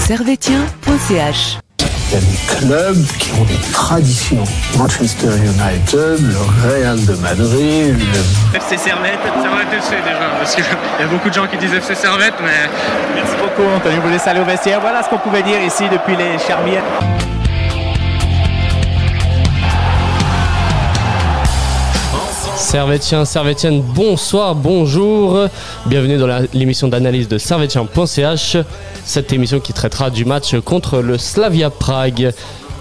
Servetien.ch. Il y a des clubs qui ont des traditions. Manchester United, le Real de Madrid, FC Servette FC déjà, parce qu'il y a beaucoup de gens qui disent FC Servette, mais... Merci beaucoup Anthony, vous laissez aller au vestiaire. Voilà ce qu'on pouvait dire ici depuis les Charmières. Servetienne, bonsoir, bonjour. Bienvenue dans l'émission d'analyse de Servetien.ch. Cette émission qui traitera du match contre le Slavia Prague.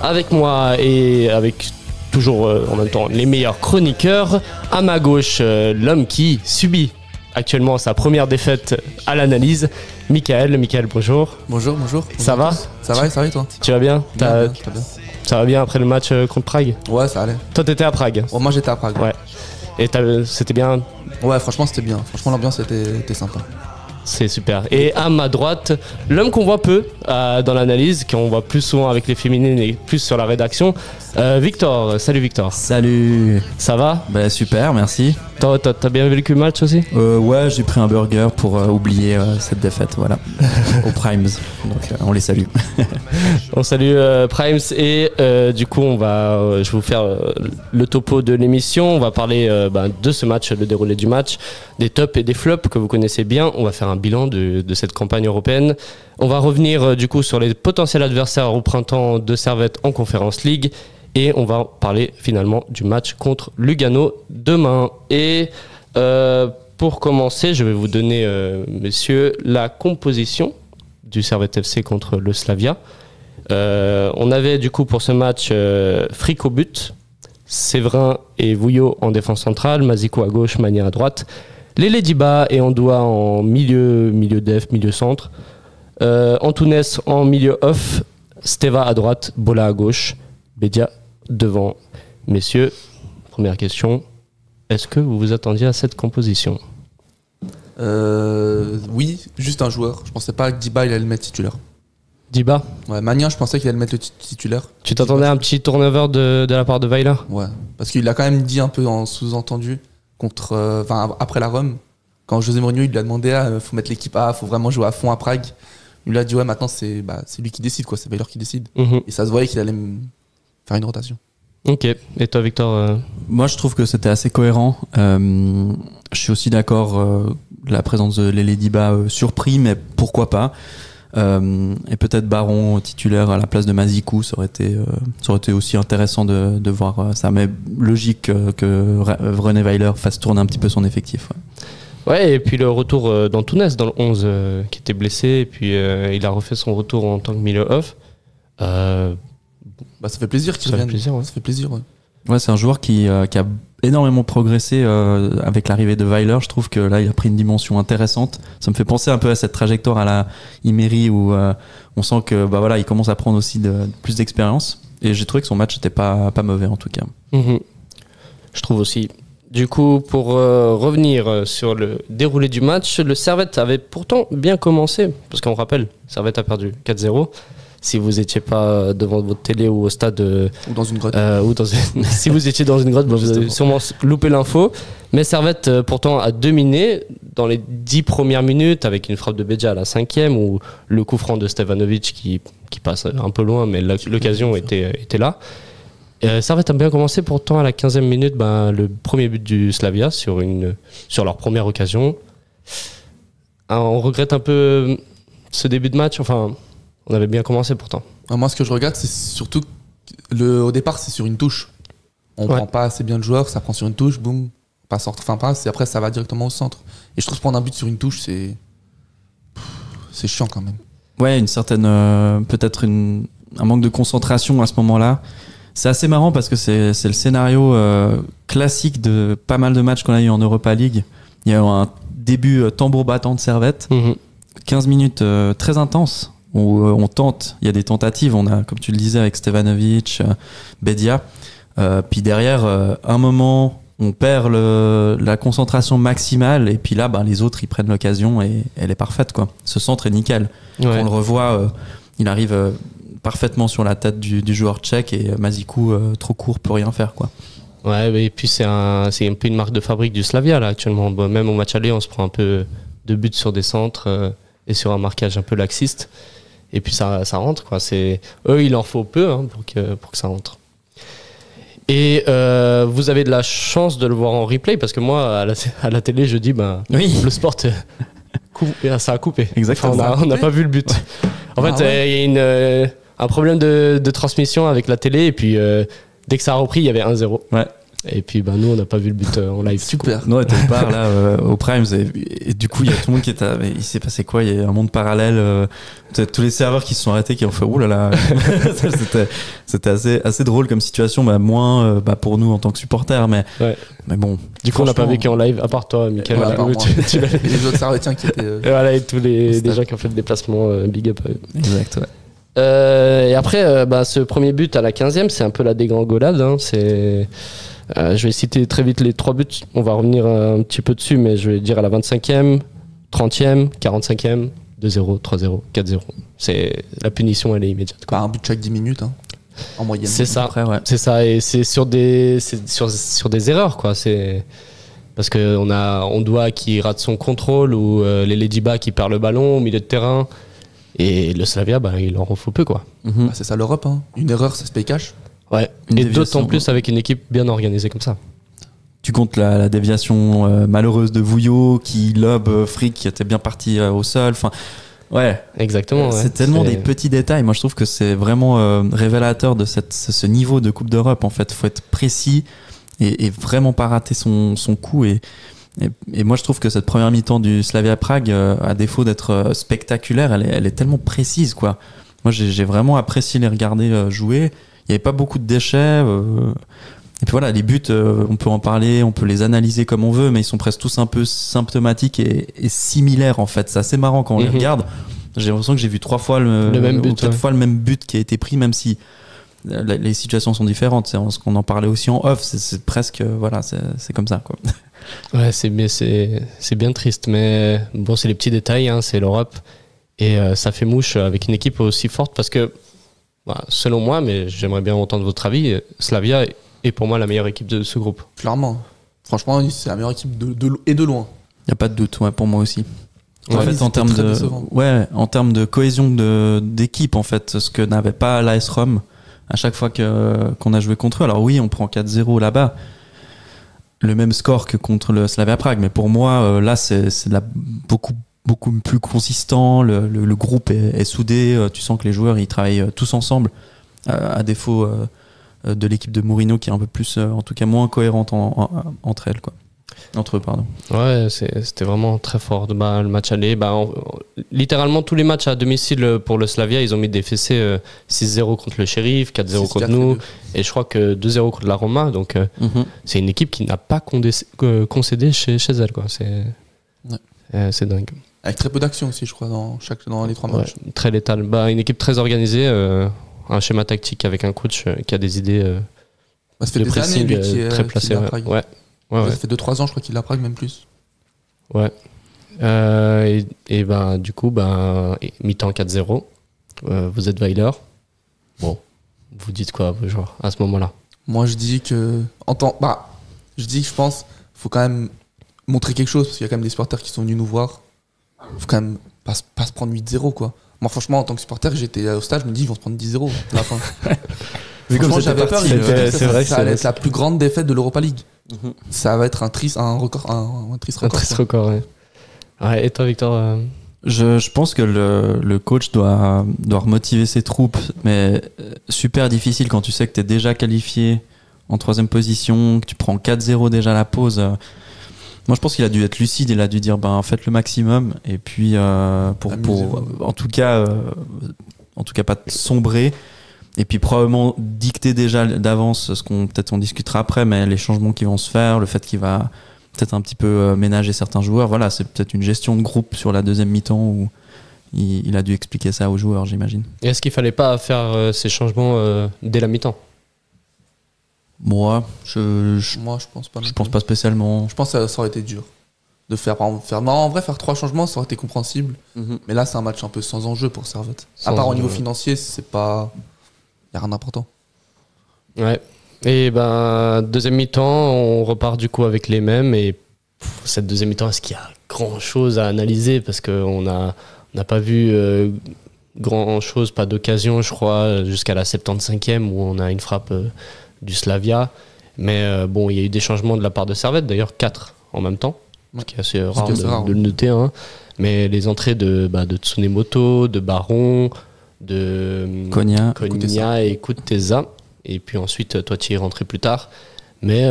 Avec moi et avec toujours en même temps les meilleurs chroniqueurs. À ma gauche, l'homme qui subit actuellement sa première défaite à l'analyse, Michael. Michael, bonjour. Bonjour. Ça va ? Ça va et toi ? Tu vas bien ? Bien. Ça va bien après le match contre Prague ? Ouais, ça allait. Toi, t'étais à Prague ? Oh, moi, j'étais à Prague. Ouais. Et c'était bien ? Ouais, franchement, c'était bien. Franchement, l'ambiance était sympa. C'est super. Et à ma droite, l'homme qu'on voit peu dans l'analyse, qu'on voit plus souvent avec les féminines et plus sur la rédaction, Victor. Salut Victor. Salut. Ça va ? Bah super, merci. T'as bien vécu le match aussi ? Ouais, j'ai pris un burger pour oublier cette défaite, voilà. Aux Primes. Donc on les salue. On salue Primes et du coup je vais vous faire le topo de l'émission. On va parler de ce match, le déroulé du match, des tops et des flops que vous connaissez bien. On va faire un bilan de cette campagne européenne. On va revenir du coup sur les potentiels adversaires au printemps de Servette en Conference League. Et on va parler finalement du match contre Lugano demain. Et pour commencer, je vais vous donner, messieurs, la composition du Servette FC contre le Slavia. On avait du coup pour ce match Frick au but, Séverin et Vouillot en défense centrale, Mazikou à gauche, Magnin à droite, Lélé Diba et Andoua en milieu def, milieu centre, Antunes en milieu off, Steva à droite, Bola à gauche, Bedia devant. Messieurs, première question, est-ce que vous vous attendiez à cette composition ? Oui, juste un joueur. Je pensais pas que Diba il allait le mettre titulaire. Diba ? Ouais, Magnin, je pensais qu'il allait le mettre titulaire. Tu t'attendais à un petit turnover de la part de Weiler ? Ouais, parce qu'il a quand même dit un peu en sous-entendu après la Rome, quand José Mourinho il lui a demandé faut mettre l'équipe A, faut vraiment jouer à fond à Prague. Il lui a dit ouais, maintenant c'est lui qui décide, quoi, c'est Weiler qui décide. Et ça se voyait qu'il allait faire une rotation. Ok, et toi Victor Moi je trouve que c'était assez cohérent. Je suis aussi d'accord, la présence de Lélé Diba surpris, mais pourquoi pas. Et peut-être Baron titulaire à la place de Mazikou, ça aurait été aussi intéressant de voir ça, mais logique que René Weiler fasse tourner un petit peu son effectif. Ouais, et puis le retour d'Antunes dans le 11 qui était blessé, et puis il a refait son retour en tant que milieu off. Ça fait plaisir qu'il revienne. Ça fait plaisir, ouais. Ouais, c'est un joueur qui a énormément progressé avec l'arrivée de Weiler. Je trouve que là, il a pris une dimension intéressante. Ça me fait penser un peu à cette trajectoire à la Imeri où on sent que il commence à prendre aussi plus d'expérience. Et j'ai trouvé que son match n'était pas mauvais en tout cas. Je trouve aussi. Du coup, pour revenir sur le déroulé du match, le Servette avait pourtant bien commencé, parce qu'on rappelle, Servette a perdu 4-0. Si vous n'étiez pas devant votre télé ou au stade... ou dans une grotte. Si vous étiez dans une grotte, vous avez sûrement loupé l'info. Mais Servette, pourtant, a dominé dans les 10 premières minutes avec une frappe de Bedia à la 5e ou le coup franc de Stevanovic qui passe un peu loin, mais l'occasion était là. Servette a bien commencé, pourtant à la 15e minute, le premier but du Slavia sur leur première occasion. On regrette un peu ce début de match, enfin... On avait bien commencé pourtant. Moi, ce que je regarde, c'est surtout au départ, c'est sur une touche. On prend pas assez bien le joueur, ça prend sur une touche, boum, passe, et après ça va directement au centre. Et je trouve prendre un but sur une touche, c'est chiant quand même. Ouais, une certaine peut-être un manque de concentration à ce moment-là. C'est assez marrant parce que c'est le scénario classique de pas mal de matchs qu'on a eu en Europa League. Il y a eu un début tambour battant de Servette, 15 minutes très intenses. Où on tente, il y a des tentatives, on a, comme tu le disais, avec Stevanovic, Bedia, puis derrière, un moment, on perd la concentration maximale, et puis là, les autres, ils prennent l'occasion, et elle est parfaite, quoi. Ce centre est nickel. Ouais. On le revoit, il arrive parfaitement sur la tête du joueur tchèque, et Mazikou, trop court, peut rien faire, quoi. Ouais, et puis c'est un peu une marque de fabrique du Slavia, là, actuellement. Même au match aller, on se prend un peu de buts sur des centres, et sur un marquage un peu laxiste. et puis ça rentre, quoi. Eux, il en faut peu hein, pour que ça rentre. Et vous avez de la chance de le voir en replay, parce que moi, à la télé, je dis, Oui. le sport, ça a coupé. Exactement. Enfin, on n'a pas vu le but. En fait, il y a un problème de transmission avec la télé, et puis dès que ça a repris, il y avait 1-0. Ouais. Et puis nous, on n'a pas vu le but en live. Super. Non, t'es part là au Prime et du coup il y a tout le monde qui était. Mais il s'est passé quoi? Il y a un monde parallèle. Tous les serveurs qui se sont arrêtés, qui ont fait ouh là là. C'était assez drôle comme situation, moins pour nous en tant que supporters, mais bon. Du coup, on n'a pas vécu en live, à part toi, Mickaël. Ouais, les autres Sarvetiens qui étaient. Voilà, et tous les gens qui ont fait le déplacement, big up à eux. Exact. Ouais. Et après, ce premier but à la 15e, c'est un peu la dégringolade. Hein. Je vais citer très vite les 3 buts. On va revenir un petit peu dessus, mais je vais dire à la 25e, 30e, 45e, 2-0, 3-0, 4-0. La punition, elle est immédiate. Un but chaque 10 minutes, hein, en moyenne. C'est ça. Après, ouais. C'est ça. Et c'est sur des erreurs, quoi. Parce on doit qui rate son contrôle, ou les Ledjiba qui perd le ballon au milieu de terrain. Et le Slavia, il en faut peu, quoi. C'est ça l'Europe, hein. Une erreur, ça se paye cash. Ouais. Et d'autant plus avec une équipe bien organisée comme ça. Tu comptes la déviation malheureuse de Vouillot qui lobe Frick qui était bien parti au sol. Enfin, ouais. Exactement. C'est tellement des petits détails. Moi, je trouve que c'est vraiment révélateur de ce niveau de Coupe d'Europe. En fait, faut être précis et vraiment pas rater son coup. Et moi, je trouve que cette première mi-temps du Slavia Prague, à défaut d'être spectaculaire, elle est tellement précise, quoi. Moi, j'ai vraiment apprécié les regarder jouer. Il n'y avait pas beaucoup de déchets. Et puis voilà, les buts, on peut en parler, on peut les analyser comme on veut, mais ils sont presque tous un peu symptomatiques et similaires, en fait. C'est assez marrant quand on les regarde. J'ai l'impression que j'ai vu 3 fois le même but, 4 fois le même but qui a été pris, même si les situations sont différentes. C'est ce qu'on en parlait aussi en off. C'est presque, voilà, c'est comme ça, quoi. Ouais, c'est bien triste, mais bon, c'est les petits détails, hein, c'est l'Europe. Et ça fait mouche avec une équipe aussi forte, parce que, selon moi, mais j'aimerais bien entendre votre avis, Slavia est pour moi la meilleure équipe de ce groupe. Clairement. Franchement, c'est la meilleure équipe de loin. Il n'y a pas de doute, pour moi aussi. En Ouais, fait, en termes de cohésion d'équipe, en fait, ce que n'avait pas l'AS Rome à chaque fois qu'on a joué contre eux. Alors oui, on prend 4-0 là-bas, le même score que contre le Slavia Prague, mais pour moi, là, c'est beaucoup plus consistant. Le groupe est soudé. Tu sens que les joueurs, ils travaillent tous ensemble, à défaut de l'équipe de Mourinho qui est un peu plus, en tout cas moins cohérente entre elles, quoi. Entre eux, pardon. Ouais, c'était vraiment très fort. Le match aller, littéralement tous les matchs à domicile pour le Slavia, ils ont mis des fessées 6-0 contre le Sheriff, 4-0 contre nous, et je crois que 2-0 contre la Roma. Donc c'est une équipe qui n'a pas concédé chez elle, quoi. C'est dingue. Avec très peu d'action aussi, je crois, dans les 3 matchs. Ouais, très létal. Une équipe très organisée, un schéma tactique avec un coach qui a des idées ça fait de des pressing années, lui, très placées. Ouais. Ça fait 2-3 ans, je crois qu'il l'a Prague, même plus. Ouais. Et du coup, mi-temps 4-0. Vous êtes Weiler. Bon, vous dites quoi, vos joueurs, à ce moment-là? Moi, je dis que je pense faut quand même montrer quelque chose, parce qu'il y a quand même des supporters qui sont venus nous voir. Faut quand même pas se prendre 8-0, quoi. Moi, franchement, en tant que supporter, j'étais au stade, je me dis ils vont se prendre 10-0 à la fin. Franchement, j'avais peur. Ça allait être la plus grande défaite de l'Europa League. Ça va être un triste record. Un triste record, ouais. Ouais, et toi, Victor Je pense que le coach doit remotiver ses troupes, mais super difficile quand tu sais que tu es déjà qualifié en 3e position, que tu prends 4-0 déjà à la pause. Moi, je pense qu'il a dû être lucide, il a dû dire faites le maximum, et puis pour en tout cas pas sombrer. Et puis probablement dicter déjà d'avance ce qu'on peut-être on discutera après, mais les changements qui vont se faire, le fait qu'il va peut-être un petit peu ménager certains joueurs, voilà, c'est peut-être une gestion de groupe sur la 2e mi-temps où il a dû expliquer ça aux joueurs, j'imagine. Et est-ce qu'il fallait pas faire ces changements dès la mi-temps? Moi, je pense pas. Je pense pas spécialement. Je pense que ça aurait été dur de faire. En vrai, faire 3 changements, ça aurait été compréhensible. Mais là, c'est un match un peu sans enjeu pour Servette. À part au niveau financier, c'est pas. Il n'y a rien d'important. Ouais. Et 2e mi-temps, on repart du coup avec les mêmes. Et cette 2e mi-temps, est-ce qu'il y a grand chose à analyser? Parce qu'on n'a pas vu grand-chose, pas d'occasion, je crois, jusqu'à la 75e où on a une frappe du Slavia. Mais bon, il y a eu des changements de la part de Servette, d'ailleurs 4 en même temps, ce qui est assez rare de le noter. Hein. Mais les entrées de Tsunemoto, de Baron, de Konya et Kuteza. Et puis ensuite, toi, tu y es rentré plus tard. Mais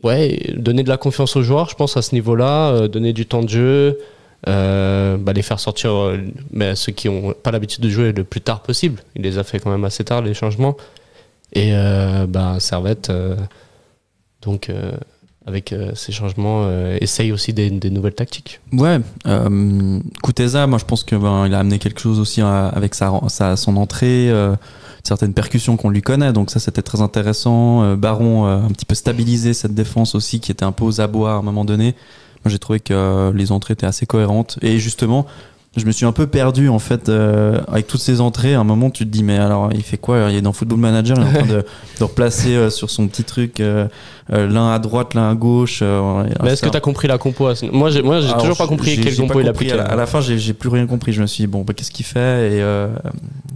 ouais, donner de la confiance aux joueurs, je pense, à ce niveau-là, donner du temps de jeu, les faire sortir ceux qui n'ont pas l'habitude de jouer le plus tard possible. Il les a fait quand même assez tard, les changements. Et Servette, avec ces changements, essaye aussi des nouvelles tactiques. Ouais, Kuteza, moi je pense que il a amené quelque chose aussi avec son entrée, certaines percussions qu'on lui connaît, donc ça c'était très intéressant. Baron un petit peu stabilisé cette défense aussi qui était un peu aux abois à un moment donné. Moi j'ai trouvé que les entrées étaient assez cohérentes et justement je me suis un peu perdu en fait avec toutes ces entrées. À un moment tu te dis mais alors il fait quoi, il est dans Football Manager, il est en train de replacer sur son petit truc l'un à droite, l'un à gauche. Mais est-ce que tu as compris la compo? Moi j'ai toujours pas compris quelle compo il a pris. À la fin j'ai plus rien compris, je me suis dit bon qu'est-ce qu'il fait et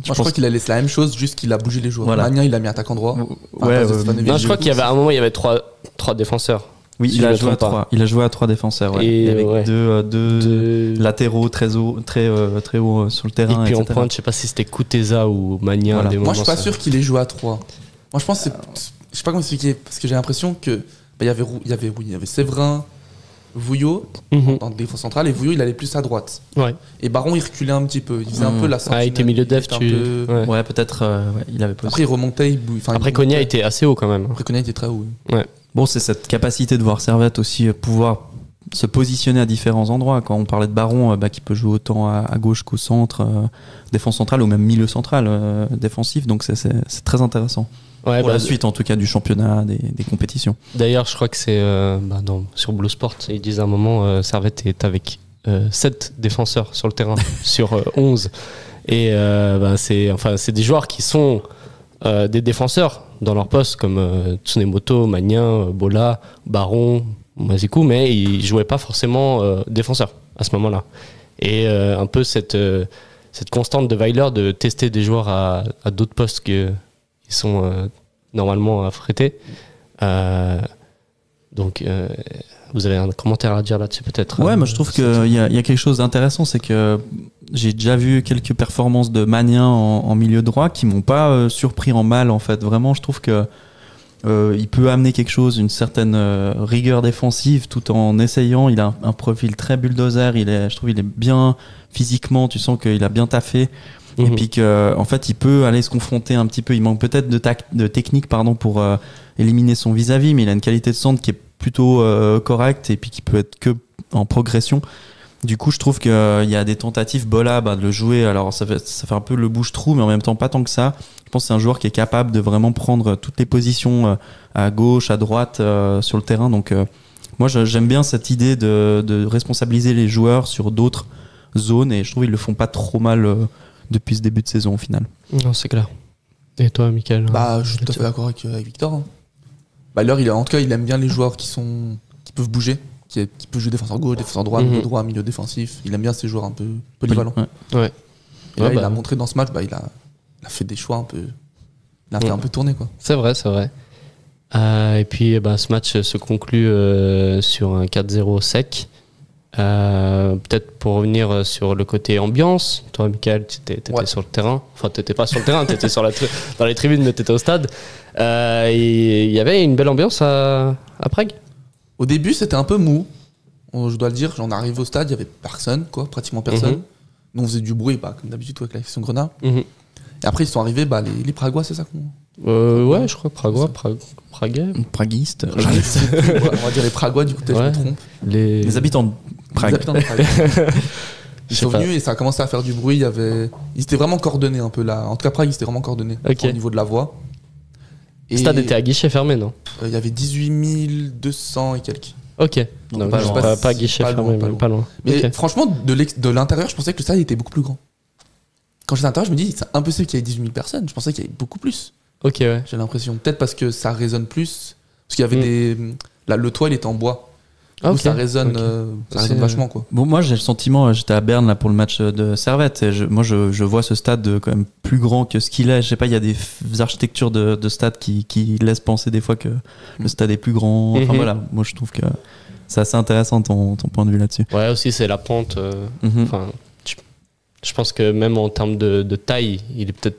je crois qu'il a laissé la même chose, juste qu'il a bougé les joueurs. Voilà. Magnin il a mis attaquant droit. Non, je crois qu'il y avait à un moment il y avait trois défenseurs. Oui, si il a joué à 3 défenseurs, ouais. Et avec deux latéraux très haut sur le terrain. Et puis etc. en pointe, je sais pas si c'était Kuteza ou Magnin. Voilà. Moi je suis pas sûr qu'il ait joué à 3. Moi je pense que je sais pas comment expliquer, parce que j'ai l'impression que il y avait Séverin, Vouillot en défense centrale, et Vouillot il allait plus à droite. Ouais. Et Baron il reculait un petit peu, il faisait un peu la sentinelle. Il était milieu def, Ouais, peut-être il avait pas. Après il remontait, Après Konya était assez haut quand même. Après Konya était très haut. Ouais. Bon, c'est cette capacité de voir Servette aussi pouvoir se positionner à différents endroits. Quand on parlait de Baron, qui peut jouer autant à gauche qu'au centre, défense centrale ou même milieu central défensif, donc c'est très intéressant. Ouais, pour la suite en tout cas du championnat, des compétitions. D'ailleurs, je crois que c'est sur Blue Sport, ils disent à un moment Servette est avec 7 défenseurs sur le terrain sur 11. Et c'est des joueurs qui sont des défenseurs dans leur poste comme Tsunemoto, Magnin, Bola, Baron, Mazikou, mais ils jouaient pas forcément défenseurs à ce moment-là. Et un peu cette constante de Weiler de tester des joueurs à d'autres postes qu'ils sont normalement affrétés. Donc vous avez un commentaire à dire là-dessus peut-être? Ouais, moi je trouve qu'il y a quelque chose d'intéressant, c'est que j'ai déjà vu quelques performances de Magnin en milieu droit qui m'ont pas surpris en mal en fait. Vraiment, je trouve que il peut amener quelque chose, une certaine rigueur défensive tout en essayant. Il a un profil très bulldozer, je trouve il est bien physiquement, tu sens qu'il a bien taffé. Et puis qu'en fait il peut aller se confronter un petit peu, il manque peut-être de technique pour éliminer son vis-à-vis, mais il a une qualité de centre qui est plutôt correcte et puis qui peut être que en progression. Du coup je trouve qu'il y a des tentatives Bola de le jouer, alors ça fait un peu le bouche-trou mais en même temps pas tant que ça. Je pense que c'est un joueur qui est capable de vraiment prendre toutes les positions à gauche, à droite sur le terrain, donc moi j'aime bien cette idée de responsabiliser les joueurs sur d'autres zones et je trouve qu'ils le font pas trop mal depuis ce début de saison au final. Non, c'est clair. Et toi, Mickaël? Je suis tout à fait d'accord avec Victor. Hein. En tout cas, il aime bien les joueurs qui peuvent bouger, qui peuvent jouer défenseur gauche, défenseur droit, milieu droit, milieu défensif. Il aime bien ces joueurs un peu polyvalents. Ouais. Et là, il a montré dans ce match, il a fait des choix un peu. Il a fait un peu tourner, quoi. C'est vrai. Et puis, ce match se conclut sur un 4-0 sec. Peut-être pour revenir sur le côté ambiance, toi Mickaël t'étais sur le terrain, enfin t'étais pas sur le terrain, t'étais dans les tribunes mais t'étais au stade. Il y avait une belle ambiance à Prague. Au début c'était un peu mou, je dois le dire, j'en arrive au stade, il y avait personne, pratiquement personne. Nous on faisait du bruit comme d'habitude avec la section Grenat. Et après ils sont arrivés les Pragois, c'est ça ouais, je crois Pragois, Praguais. Praguistes. On va dire les Pragois, du coup peut-être je me trompe. Les habitants de Prague. Les habitants de Prague. Ils sont venus et ça a commencé à faire du bruit. Ils étaient vraiment coordonnés un peu là. En tout cas, Prague, ils étaient vraiment coordonnés au niveau de la voix. Le stade était à guichet fermé, non? Il y avait 18 200 et quelques. Ok. Donc, pas guichet fermé, mais pas loin. Mais franchement, de l'intérieur, je pensais que le stade était beaucoup plus grand. Quand j'étais à l'intérieur, je me dis, c'est impossible qu'il y ait 18 000 personnes. Je pensais qu'il y avait beaucoup plus. Ok, ouais. J'ai l'impression. Peut-être parce que ça résonne plus. Parce qu'il y avait le toit, il était en bois. Ah, Où ok. ça résonne, Ok. ça résonne C'est- vachement, quoi. Bon, moi j'ai le sentiment, j'étais à Berne là pour le match de Servette, et je vois ce stade quand même plus grand que ce qu'il est. Je sais pas, il y a des architectures de stade qui laissent penser des fois que le stade est plus grand. Enfin Mhm. voilà, moi je trouve que c'est assez intéressant ton point de vue là-dessus. Ouais, aussi, c'est la pente. Mhm. Enfin, je pense que même en termes de taille, il est peut-être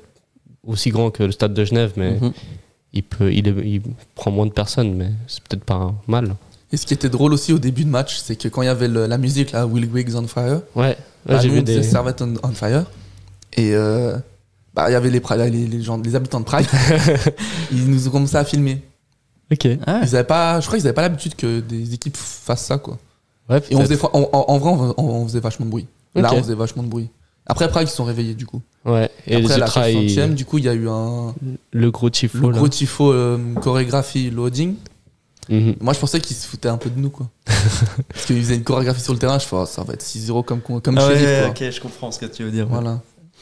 aussi grand que le stade de Genève, mais Mhm. il prend moins de personnes, mais c'est peut-être pas mal. Et ce qui était drôle aussi au début de match, c'est que quand il y avait la musique, là, Will Griggs on Fire, Ouais, bah, j'ai nous, vu on disait des. Servette on Fire. Et bah, il y avait les habitants de Prague. Ils nous ont commencé à filmer. Ok. Ah, Je crois qu'ils n'avaient pas l'habitude que des équipes fassent ça, quoi. Ouais, Et on peut-être. faisait, en vrai, on faisait vachement de bruit. Là, Ok. on faisait vachement de bruit. Après, Prague, ils se sont réveillés, du coup. Ouais, et Après, les à la ultras, 60e, du coup, il y a eu le gros tifo. le là. gros tifo chorégraphie loading. Mhm. Moi, je pensais qu'ils se foutaient un peu de nous, quoi. Parce qu'ils faisaient une chorégraphie sur le terrain. Je fais, oh, ça va être 6-0 comme Ah chez ouais, Lille, quoi. ok, je comprends ce que tu veux dire. Voilà.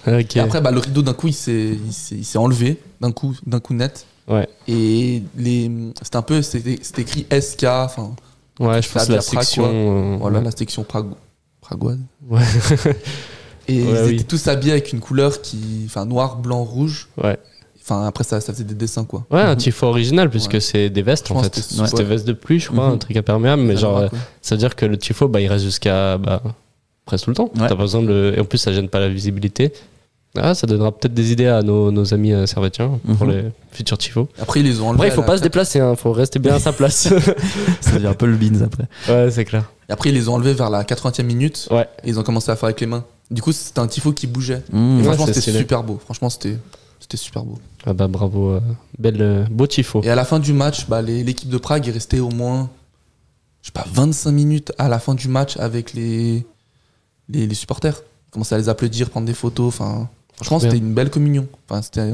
Ok. Et après, bah, le rideau, d'un coup, il s'est enlevé. D'un coup net. Ouais. Et c'était un peu, c'était écrit SK. Enfin, Ouais, je pense ça que la vient Prague, section. quoi. Voilà, ouais. la section pragoise. Ouais. Et Ouais, ils oui. étaient tous habillés avec une couleur enfin, noir, blanc, rouge. Ouais. Enfin, après, ça faisait des dessins, quoi. Ouais, un tifo original, puisque Ouais. c'est des vestes en Franchement, fait. c'était- C'était ouais. vestes de pluie, je crois, Mhm. un truc imperméable, mais Ça genre, me va, quoi. ça veut dire que le tifo, bah, il reste jusqu'à presque tout le temps. Ouais. T'as pas besoin et en plus, ça gêne pas la visibilité. Ah, ça donnera peut-être des idées à nos amis servétiens pour Mhm. les futurs tifos. Après, ils les ont enlevés. Après, il faut à pas la se déplacer, hein, faut rester bien à sa place. Ça devient un peu le beans après. Ouais, c'est clair. Et après, ils les ont enlevés vers la 80e minute. Ouais. Et ils ont commencé à faire avec les mains. Du coup, c'était un tifo qui bougeait. Et Mmh. franchement, c'est c'était stylé. super beau. Franchement, c'était super beau. Ah bah bravo, beau tifo. Et à la fin du match, bah, l'équipe de Prague est restée au moins, je sais pas, 25 minutes à la fin du match avec les supporters. Ils commençaient à les applaudir, prendre des photos. Enfin, franchement, Bien. c'était une belle communion. Enfin, c'était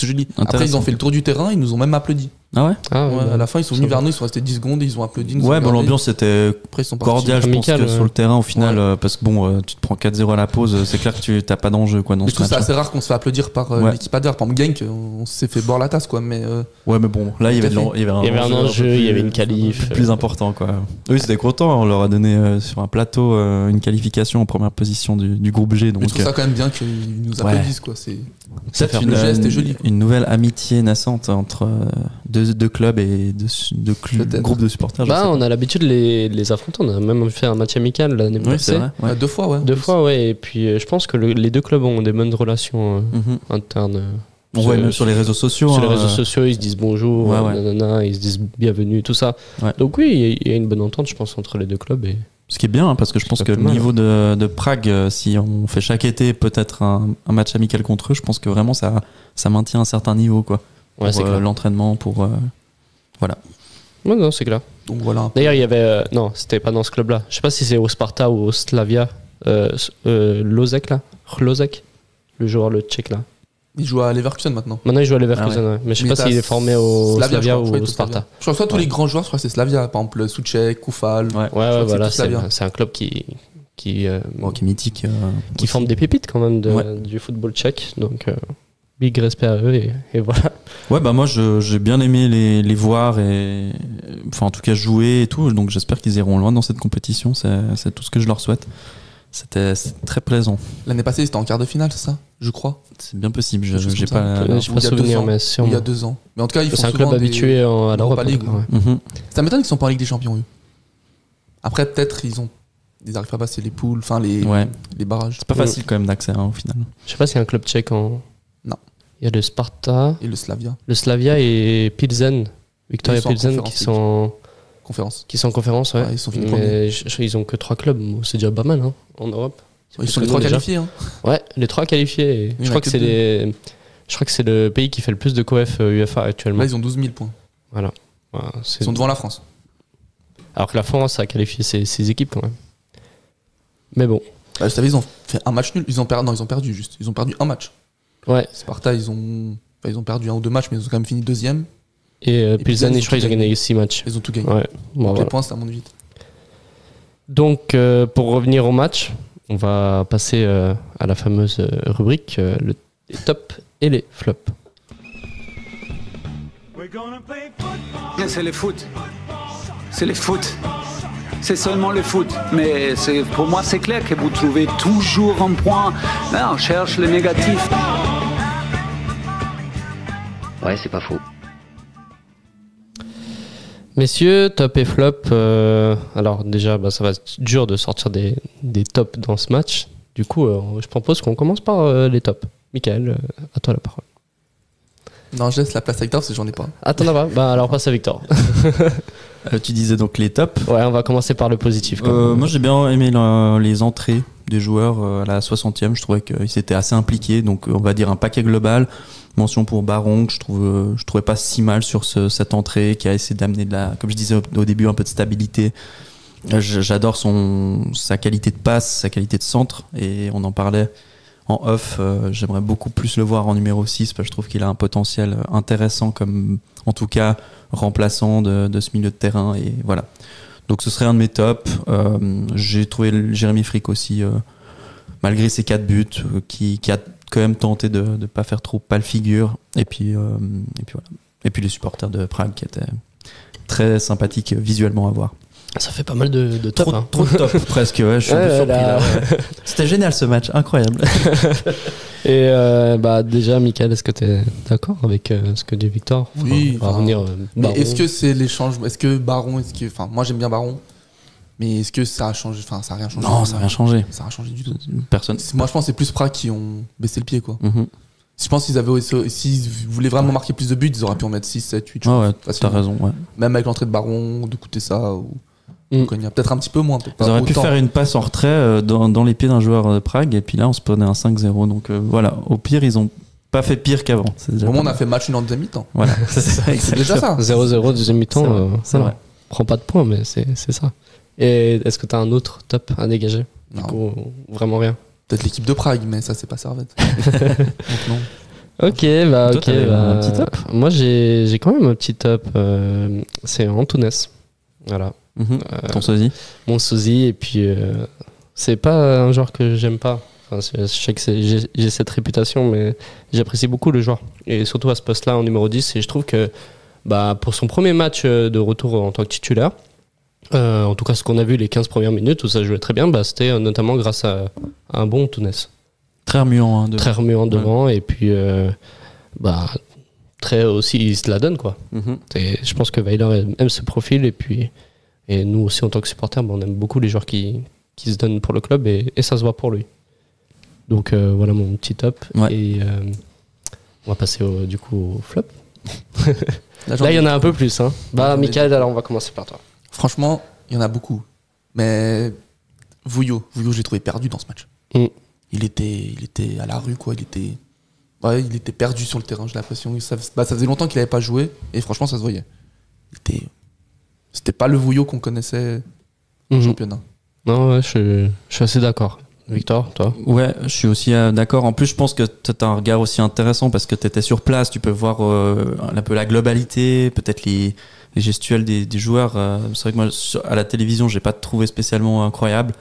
joli. Après, Intéressant. ils ont fait le tour du terrain, ils nous ont même applaudi. Ah ouais. Ah, Ouais, bah, à la fin, ils sont venus ça va. vers nous, ils sont restés 10 secondes, ils ont applaudi. nous ont Ouais, bon, regardé. l'ambiance était Après, ils sont partis. cordiale, je pense Amical, que ouais. sur le terrain au final, Ouais. parce que bon, tu te prends 4-0 à la pause, c'est clair que tu t'as pas d'enjeu quoi dans Mais ce je trouve ça match. assez rare qu'on se fait applaudir par Ouais. l'équipe adverse. Par exemple, Genk, on s'est fait boire la tasse, quoi. Mais Ouais, mais bon, là il y avait, Tout à fait. il y avait Il y avait un enjeu, peu il y avait plus- une qualif. plus important quoi. Oui, c'était content, on leur a donné sur un plateau une qualification en première position du groupe G. Donc je trouve ça quand même bien qu'ils nous ouais. applaudissent, quoi. C'est peut-être le geste est joli, quoi. une nouvelle amitié naissante entre deux clubs et deux Peut-être. groupes de supporters. je Bah, sais on a l'habitude de les affronter. On a même fait un match amical l'année pas. Oui, c'est passée. vrai. Ouais. 2 fois, ouais. 2 fois, ouais. Et puis, je pense que les deux clubs ont des bonnes relations Mhm. internes. On voit même sur les réseaux sociaux. Sur les hein, réseaux sociaux, ils se disent bonjour, Ouais, ouais. nanana, ils se disent bienvenue, tout ça. Ouais. Donc oui, il y a une bonne entente, je pense, entre les deux clubs. Et... Ce qui est bien, hein, parce que je pense C'est que pas le mal. niveau de Prague, si on fait chaque été peut-être un match amical contre eux, je pense que vraiment ça maintient un certain niveau quoi. Ouais, Pour c'est clair. l'entraînement, pour voilà. Ouais, non, c'est clair. Donc voilà. D'ailleurs, il y avait. Non, c'était pas dans ce club-là. Je sais pas si c'est au Sparta ou au Slavia. Lozek, là. Lozek, le joueur, le tchèque, là. Il joue à Leverkusen maintenant. Maintenant, il joue à Leverkusen, ouais. Mais je sais pas t'as s'il est formé au Slavia je crois, ou je crois, il au est Slavia. Sparta. Je crois que soit tous les grands joueurs, je crois que c'est Slavia. Par exemple, Souček, Koufal. Ouais. Ouais, crois que c'est voilà, tout Slavia. c'est un club qui Bon, qui est mythique. qui forme des pépites quand même Ouais. du football tchèque. Donc, big respect à eux et voilà. Ouais, bah moi j'ai bien aimé les voir et enfin en tout cas jouer et tout. Donc j'espère qu'ils iront loin dans cette compétition. C'est tout ce que je leur souhaite. C'était très plaisant. L'année passée, c'était en quart de finale, c'est ça? Je crois. C'est bien possible. Quelque chose J'ai comme pas. ça. J'ai Ou pas il y a 2 souvenir, ans. mais Ou il sûrement. y a 2 ans. Mais en tout cas, ils font C'est un souvent club des- habitué à l'Europe. Europa League. Ouais. Mhm. Ça m'étonne qu'ils sont pas en Ligue des Champions, eux. Après, peut-être, ils arrivent pas à passer les poules, enfin les Ouais. barrages. C'est pas facile quand même d'accès au final. Je sais pas s'il y a un club tchèque en. Non. Il y a le Sparta, Et le Slavia, le Slavia et Pilsen. Victoria Ils sont en Pilsen conférence qui sont en conférence, ouais. Ouais, ils sont finis Mais ils ont que 3 clubs. Bon, c'est déjà pas mal hein, en Europe. Ils sont les 3 déjà. qualifiés. Hein. Ouais, les 3 qualifiés. Il y en Je a crois que que c'est deux. je crois que c'est le pays qui fait le plus de coef UEFA actuellement. Là, ils ont 12 000 points. Voilà. Voilà, c'est- Ils sont devant la France. Alors que la France a qualifié ses équipes quand même. Mais bon, Bah, vous savez, ils ont fait un match nul. Ils ont perdu juste. Ils ont perdu un match. ouais. Sparta, ils ont perdu 1 ou 2 matchs, mais ils ont quand même fini 2e. Et puis Pilsen, ils ont je crois tout qu'ils ont gagné 6 matchs. Ils ont tout gagné. Ouais. Bon, Donc voilà. les points, ça monte vite. Donc, pour revenir au match, on va passer à la fameuse rubrique les tops et les flops. C'est le foot. c'est le foot. C'est seulement le foot. Mais pour moi, c'est clair que vous trouvez toujours un point. Là, on cherche le négatif. Ouais, c'est pas faux. Messieurs, top et flop. Alors déjà, ça va être dur de sortir des tops dans ce match. Du coup, je propose qu'on commence par les tops. Michael, à toi la parole. Non, je laisse la place à Victor parce que j'en ai pas. Ah, t'en as pas ? Alors passe à Victor. Tu disais donc les tops. Ouais, on va commencer par le positif. Moi, j'ai bien aimé les entrées des joueurs à la 60e. Je trouvais qu'ils étaient assez impliqués. Donc, on va dire un paquet global. Mention pour Baron, que je trouvais pas si mal sur cette entrée, qui a essayé d'amener comme je disais au début, un peu de stabilité. J'adore sa qualité de passe, sa qualité de centre. Et on en parlait en off. J'aimerais beaucoup plus le voir en numéro 6, parce que je trouve qu'il a un potentiel intéressant comme, en tout cas, remplaçant de ce milieu de terrain. Et voilà. Donc ce serait un de mes tops. J'ai trouvé Jérémy Frick aussi, malgré ses 4 buts, qui a quand même tenté de ne pas faire trop pâle figure. Et puis voilà. Et puis les supporters de Prague qui étaient très sympathiques visuellement à voir. Ça fait pas mal de top. Trop de top presque, ouais, je suis un peu surpris là. Ouais. C'était génial ce match, incroyable. Et déjà, Michael, est-ce que tu es d'accord avec ce que dit Victor ? Oui. On va revenir, mais Baron. est-ce que c'est l'échange ? Est-ce que Baron, moi j'aime bien Baron, mais est-ce que ça a changé ? Enfin, ça a rien changé. Non, ça a rien changé. Ça a rien changé du tout. Personne. Moi je pense que c'est plus Prague qui ont baissé le pied, quoi. Mm-hmm. Je pense s'ils voulaient vraiment marquer plus de buts, ils auraient pu en mettre 6, 7, 8. Ouais, t'as raison, ouais. Même avec l'entrée de Baron, de coûter ça, ou peut-être un petit peu moins. Ils auraient pu faire une passe en retrait dans les pieds d'un joueur de Prague, et puis là on se prenait un 5-0. Donc voilà, au pire, ils ont pas fait pire qu'avant. Au moment, on a fait match une en deuxième mi-temps. Voilà, c'est déjà ça. 0-0 deuxième mi-temps, c'est vrai. Prend pas de points, mais c'est ça. Et est-ce que tu as un autre top à dégager ? Du coup, vraiment rien. Peut-être l'équipe de Prague, mais ça c'est pas Servette. Donc non. Ok, un petit top. Moi j'ai quand même un petit top. C'est Antunes. Voilà. Ton sosie. Mon sosie, et puis c'est pas un joueur que j'aime pas. Enfin, je sais que j'ai cette réputation, mais j'apprécie beaucoup le joueur. Et surtout à ce poste-là en numéro 10. Et je trouve que pour son premier match de retour en tant que titulaire, en tout cas ce qu'on a vu les 15 premières minutes où ça jouait très bien, c'était notamment grâce à un bon Antunes. Très remuant devant, et puis très aussi il se la donne, quoi. Je pense que Weiler aime ce profil, et nous aussi en tant que supporters, on aime beaucoup les joueurs qui se donnent pour le club, et ça se voit pour lui. Donc voilà mon petit top. Et on va passer au flop. Là il y en a un peu plus, hein. Michael, alors on va commencer par toi. Franchement, il y en a beaucoup, mais Vouillot, je l'ai trouvé perdu dans ce match. Il était à la rue, quoi. Il était perdu sur le terrain, j'ai l'impression. Ça faisait longtemps qu'il n'avait pas joué, et franchement, ça se voyait. C'était pas le Vouillot qu'on connaissait au championnat. Non, ouais, je suis assez d'accord. Victor, toi ? Ouais, je suis aussi d'accord. En plus, je pense que tu as un regard aussi intéressant parce que tu étais sur place. Tu peux voir un peu la globalité, peut-être les gestuels des joueurs. C'est vrai que moi, à la télévision, j'ai pas trouvé spécialement incroyable.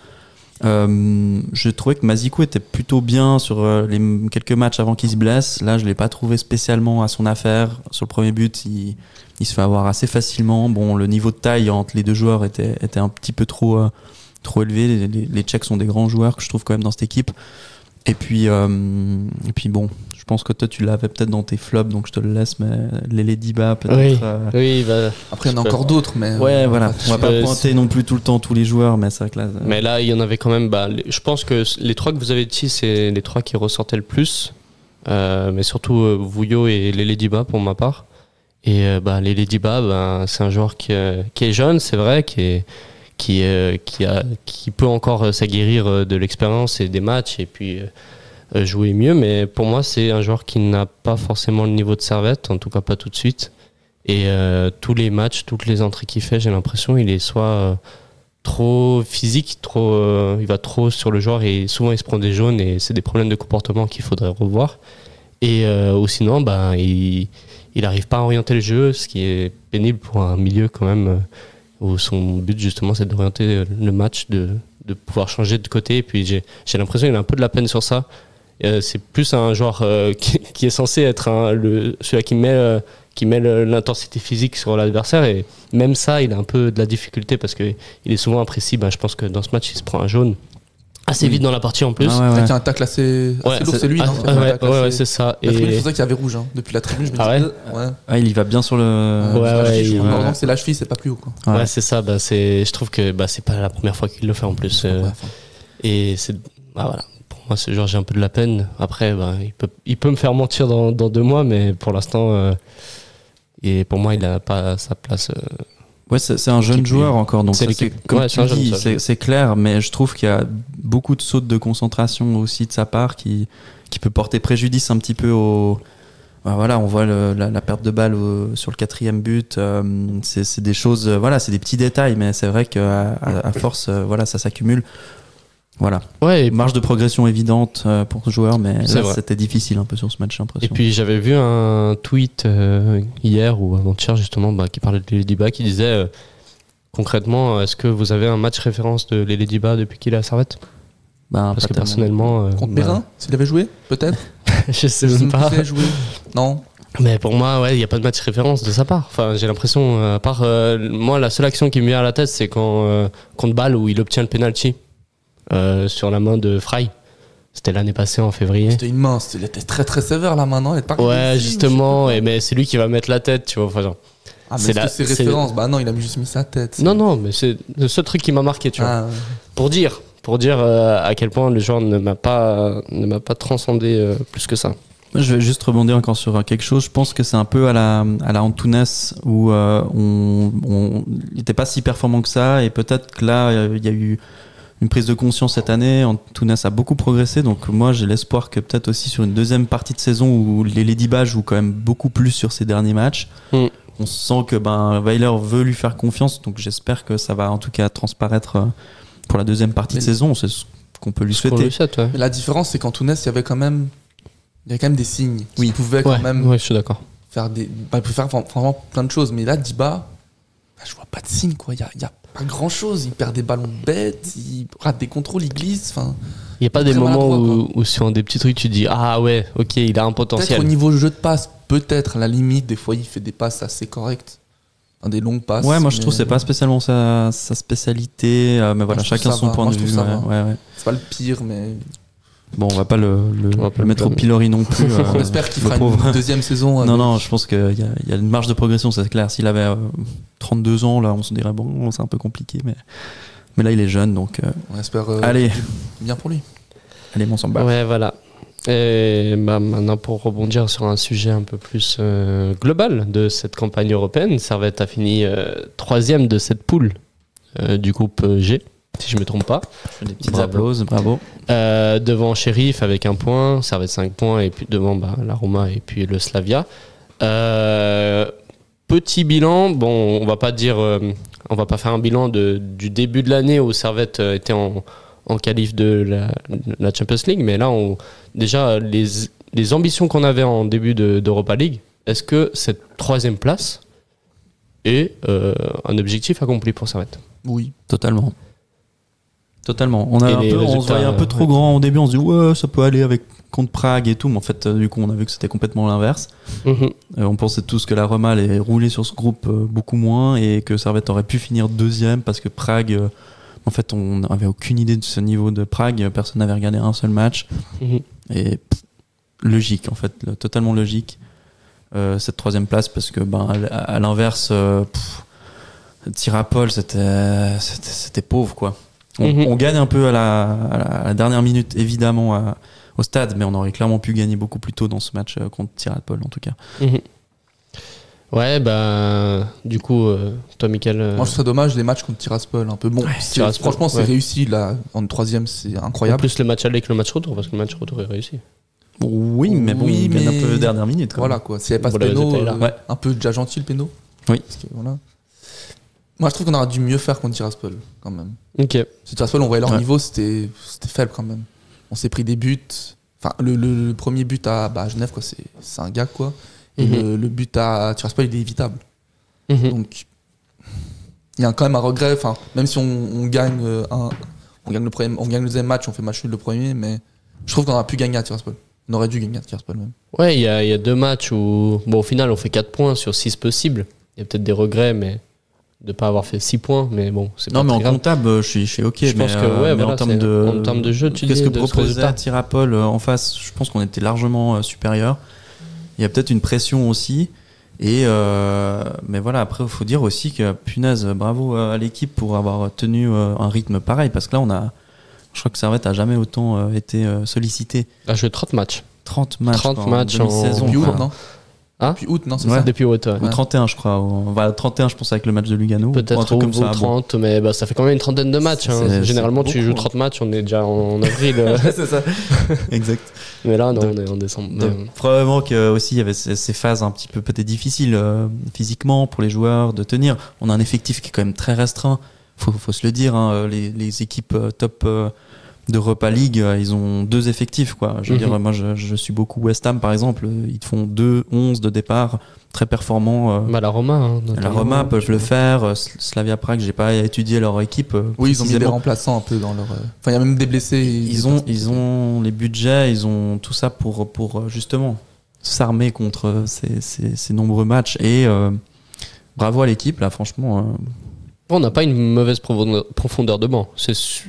Je trouvais que Mazikou était plutôt bien sur les quelques matchs avant qu'il se blesse. Là, je l'ai pas trouvé spécialement à son affaire. Sur le premier but, il se fait avoir assez facilement. Bon, le niveau de taille entre les deux joueurs était un petit peu trop élevé. Les Tchèques sont des grands joueurs que je trouve quand même dans cette équipe. Et puis bon, je pense que toi tu l'avais peut-être dans tes flops, donc je te le laisse, mais les Lediba peut-être. Oui, après il y en a encore d'autres, mais ouais, voilà. On va pas pointer non plus tout le temps tous les joueurs, mais c'est vrai que là. Mais là, il y en avait quand même. Je pense que les 3 que vous avez dit, c'est les 3 qui ressortaient le plus, mais surtout Vouillot et les Lediba pour ma part. Et les Lediba, c'est un joueur qui est jeune, c'est vrai, qui peut encore s'aguerrir de l'expérience et des matchs, et puis jouer mieux, mais pour moi c'est un joueur qui n'a pas forcément le niveau de Servette, en tout cas pas tout de suite, et tous les matchs, toutes les entrées qu'il fait, j'ai l'impression il est soit trop physique, il va trop sur le joueur, et souvent il se prend des jaunes, et c'est des problèmes de comportement qu'il faudrait revoir, et ou sinon il n'arrive pas à orienter le jeu, ce qui est pénible pour un milieu quand même, où son but justement c'est d'orienter le match, de pouvoir changer de côté, et puis j'ai l'impression qu'il a un peu de la peine sur ça. C'est plus un joueur qui est censé être celui qui qui met l'intensité physique sur l'adversaire, et même ça, il a un peu de la difficulté parce qu'il est souvent imprécis. Je pense que dans ce match, il se prend un jaune assez vite dans la partie en plus. Il y a un tacle assez lourd, c'est lui, non? Ouais, c'est ça. La tribune, c'est pour ça qu'il y avait rouge. Depuis la tribune, je me disais. Il y va bien sur le. C'est la cheville, c'est pas plus haut, quoi. Ouais, c'est ça. Je trouve que c'est pas la première fois qu'il le fait en plus. Et c'est. Voilà. Pour moi, ce joueur, j'ai un peu de la peine. Après, il peut me faire mentir dans 2 mois, mais pour l'instant, et pour moi, il n'a pas sa place. Ouais, c'est un jeune joueur encore, donc comme tu dis, c'est clair, mais je trouve qu'il y a beaucoup de sautes de concentration aussi de sa part qui peut porter préjudice un petit peu au. Voilà, on voit la perte de balle sur le 4e but. C'est des choses, c'est des petits détails, mais c'est vrai qu'à force, ça s'accumule. Voilà. Ouais, marge de progression évidente pour ce joueur, mais là, c'était difficile un peu sur ce match, j'ai l'impression. Et puis j'avais vu un tweet hier ou avant-hier justement qui parlait de Lele Diba, qui disait concrètement, est-ce que vous avez un match référence de Lele Diba depuis qu'il est à Servette? Parce que personnellement... Contre Mérin, s'il avait joué, peut-être? Je sais même pas. Non. Mais pour moi, il n'y a pas de match référence de sa part. Enfin, j'ai l'impression, à part moi, la seule action qui me vient à la tête, c'est quand contre Bâle où il obtient le penalty. Sur la main de Fry. C'était l'année passée en février. C'était une main, elle était très très sévère la main, non? Ouais, justement, mais c'est lui qui va mettre la tête, tu vois. Enfin, genre, mais c'est référence. Non, il a juste mis sa tête. Non, mais c'est le seul truc qui m'a marqué, tu vois. Ouais. Pour dire à quel point le joueur ne m'a pas transcendé plus que ça. Je vais juste rebondir encore sur quelque chose. Je pense que c'est un peu à la Antunes où on n'était pas si performant que ça, et peut-être que là il y a eu une prise de conscience cette année. Antunes a beaucoup progressé, donc moi j'ai l'espoir que peut-être aussi sur une deuxième partie de saison où les Lele Diba jouent quand même beaucoup plus sur ces derniers matchs, on sent que Weiler veut lui faire confiance, donc j'espère que ça va en tout cas transparaître pour la deuxième partie de saison. C'est ce qu'on peut lui souhaiter. Mais la différence, c'est qu'Antunes, il y avait quand même des signes. Il pouvait quand même je suis d'accord. faire il pouvait faire vraiment plein de choses, mais là Diba, je vois pas de signes, quoi. Il y a pas grand chose, il perd des ballons bêtes, il rate des contrôles, il glisse. Il n'y a pas des moments où sur des petits trucs tu te dis ok, il a un potentiel. Peut-être au niveau jeu de passe, peut-être à la limite, des fois il fait des passes assez correctes, des longues passes. Ouais, moi je trouve que c'est pas spécialement sa spécialité, mais voilà, chacun son point de vue. C'est pas le pire, mais bon, on va pas le mettre au pilori non plus. On espère qu'il fera une deuxième saison. Non, je pense qu'il y a une marge de progression, c'est clair. S'il avait 32 ans, là, on se dirait bon, c'est un peu compliqué, mais là, il est jeune, donc. On espère. Allez, bien pour lui. Allez, mon samba. Ouais, voilà. Et maintenant, pour rebondir sur un sujet un peu plus global de cette campagne européenne, Servette a fini 3e de cette poule du groupe G. Si je me trompe pas. Des petites applauses, bravo. Devant Sheriff avec 1 point, Servette 5 points, et puis devant la Roma et puis le Slavia. Petit bilan, on va pas faire un bilan du début de l'année où Servette était en qualif de la Champions League, mais là, déjà, les ambitions qu'on avait en début d'Europa League, est-ce que cette 3e place est un objectif accompli pour Servette? Oui, totalement. On se voyait un peu trop grand au début, on se dit ça peut aller contre Prague et tout, mais en fait du coup on a vu que c'était complètement l'inverse. On pensait tous que la Roma allait rouler sur ce groupe beaucoup moins, et que Servette aurait pu finir 2e parce que Prague, en fait on n'avait aucune idée de ce niveau de Prague, personne n'avait regardé un seul match, et logique en fait, totalement logique cette 3e place, parce que à l'inverse Tiraspol c'était pauvre, quoi. On gagne un peu à la dernière minute, évidemment, au stade, mais on aurait clairement pu gagner beaucoup plus tôt dans ce match contre Tiraspol, en tout cas. Ouais, du coup, toi, Mickaël. Moi, je trouve ça dommage, les matchs contre Tiraspol, un peu bon. Franchement, c'est réussi, là, en 3e, c'est incroyable. En plus, le match aller que le match retour, parce que le match retour est réussi. Oui, mais il gagne un peu dernière minute. Voilà, quoi. S'il n'y avait pas ce péno, un peu déjà gentil, le péno. Oui. Parce que, voilà. Moi, je trouve qu'on aurait dû mieux faire contre Tiraspol, quand même. Ok. Si Tiraspol, on voyait leur niveau, c'était faible, quand même. On s'est pris des buts. Enfin, le premier but à Genève, quoi, c'est un gag, quoi. Et le but à Tiraspol, il est évitable. Donc, il y a quand même un regret. Enfin, même si on gagne on gagne le deuxième match, on fait match nul le premier, mais je trouve qu'on aurait pu gagner à Tiraspol. On aurait dû gagner à Tiraspol même. Ouais, il y a 2 matchs où, bon, au final, on fait 4 points sur 6 possibles. Il y a peut-être des regrets, mais de ne pas avoir fait 6 points, mais bon, c'est pas Non, mais très en grave. comptable, je suis OK. Je pense que, ouais, mais voilà, en termes de jeu, tu qu'est-ce dis, que de ce proposait résultat. Tirapol en face, je pense qu'on était largement supérieur. Il y a peut-être une pression aussi. Et mais voilà, après, il faut dire aussi que, punaise, bravo à l'équipe pour avoir tenu un rythme pareil. Parce que là, je crois que Servette a jamais autant été sollicité. A joué 30 matchs. 30 matchs, 30 quoi, matchs en demi-saison. Depuis août, Enfin, non Hein Depuis août, non, c'est Ouais. ça Depuis Water. Ou 31, je crois. 31, je pense, avec le match de Lugano. Ou un Peut-être truc comme ou ça. Bon. 30, mais bah, ça fait quand même une trentaine de matchs. Hein. C'est Généralement, tu beaucoup, joues hein. 30 matchs, on est déjà en avril. C'est ça. Exact. Mais là, non, Donc- on est en décembre. Donc, probablement que aussi il y avait ces phases un petit peu peut-être difficiles physiquement pour les joueurs de tenir. On a un effectif qui est quand même très restreint. Faut se le dire. Hein, les équipes top d'Europa League, ils ont 2 effectifs, quoi. Je veux dire, moi, je suis beaucoup West Ham, par exemple. Ils te font 2-11 de départ, très performants. Bah, la Roma. Hein, La notamment. Roma peuvent le faire. Slavia Prague, j'ai pas étudié leur équipe. Oui, ils ont mis des précisément. remplaçants un peu dans leur. Enfin, il y a même des blessés. Ils ont les budgets, ils ont tout ça pour justement s'armer contre ces nombreux matchs. Et bravo à l'équipe, là, franchement. On n'a pas une mauvaise profondeur de banc.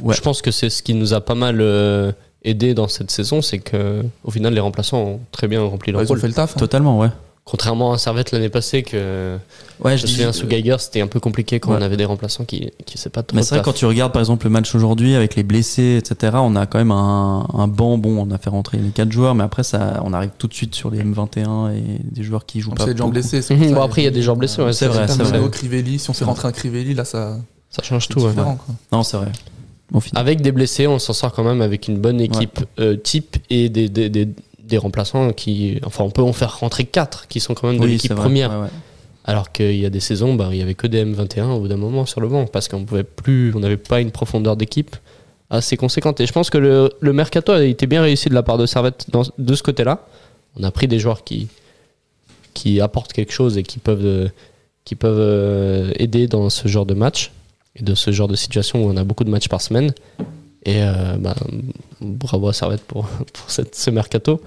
Ouais. Je pense que c'est ce qui nous a pas mal aidé dans cette saison, c'est que au final les remplaçants ont très bien rempli leur Ils ont rôle. fait le taf. hein. Totalement, ouais. Contrairement à Servette l'année passée, que Ouais, je me souviens sous Geiger, c'était un peu compliqué quand Ouais. on avait des remplaçants qui sait pas trop. Mais c'est vrai, quand tu regardes par exemple le match aujourd'hui avec les blessés, etc., on a quand même un banc. Bon, on a fait rentrer les 4 joueurs, mais après, on arrive tout de suite sur les M21 et des joueurs qui jouent Comme pas. ça, il y a des gens beaucoup. blessés. c'est pour ça, Bon, après il y a des joueurs blessés, ouais, c'est vrai, c'est vrai. Mano, Crivelli, si on fait rentrer un Crivelli, là, ça Ça change c'est tout. Ouais. différent. Quoi. Non, c'est vrai. Au final. Avec des blessés, on s'en sort quand même avec une bonne équipe type et des remplaçants qui. Enfin, on peut en faire rentrer 4 qui sont quand même de Oui, l'équipe c'est vrai. première. Ouais, ouais. Alors qu'il y a des saisons, bah, il y avait que des M21 au bout d'un moment sur le banc parce qu'on pouvait plus, on n'avait pas une profondeur d'équipe assez conséquente. Et je pense que le mercato a été bien réussi de la part de Servette de ce côté-là. On a pris des joueurs qui apportent quelque chose et qui peuvent aider dans ce genre de match et de ce genre de situation où on a beaucoup de matchs par semaine. Et bravo à Servette pour ce mercato.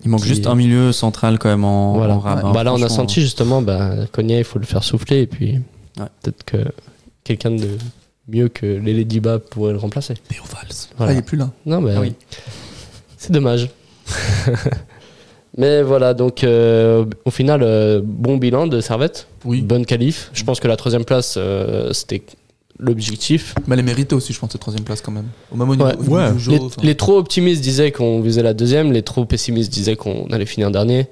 Il manque Qui- juste un milieu central quand même en Voilà. rame, hein, Bah là, on a franchement. senti justement, Konya, il faut le faire souffler et puis Ouais. peut-être que quelqu'un de mieux que Lele Diba pourrait le remplacer. Théo Valls. Voilà. Ah, il est plus là. Non, mais Ah oui. c'est dommage. Mais voilà, donc au final, bon bilan de Servette, Oui. bonne qualif. Je pense que la 3e place, c'était l'objectif. Mais elle est méritée aussi, je pense, cette 3ème place quand même. Au même au niveau, Ouais. au niveau Ouais. du jeu. enfin. Les trop optimistes disaient qu'on visait la 2e, les trop pessimistes disaient qu'on allait finir dernier.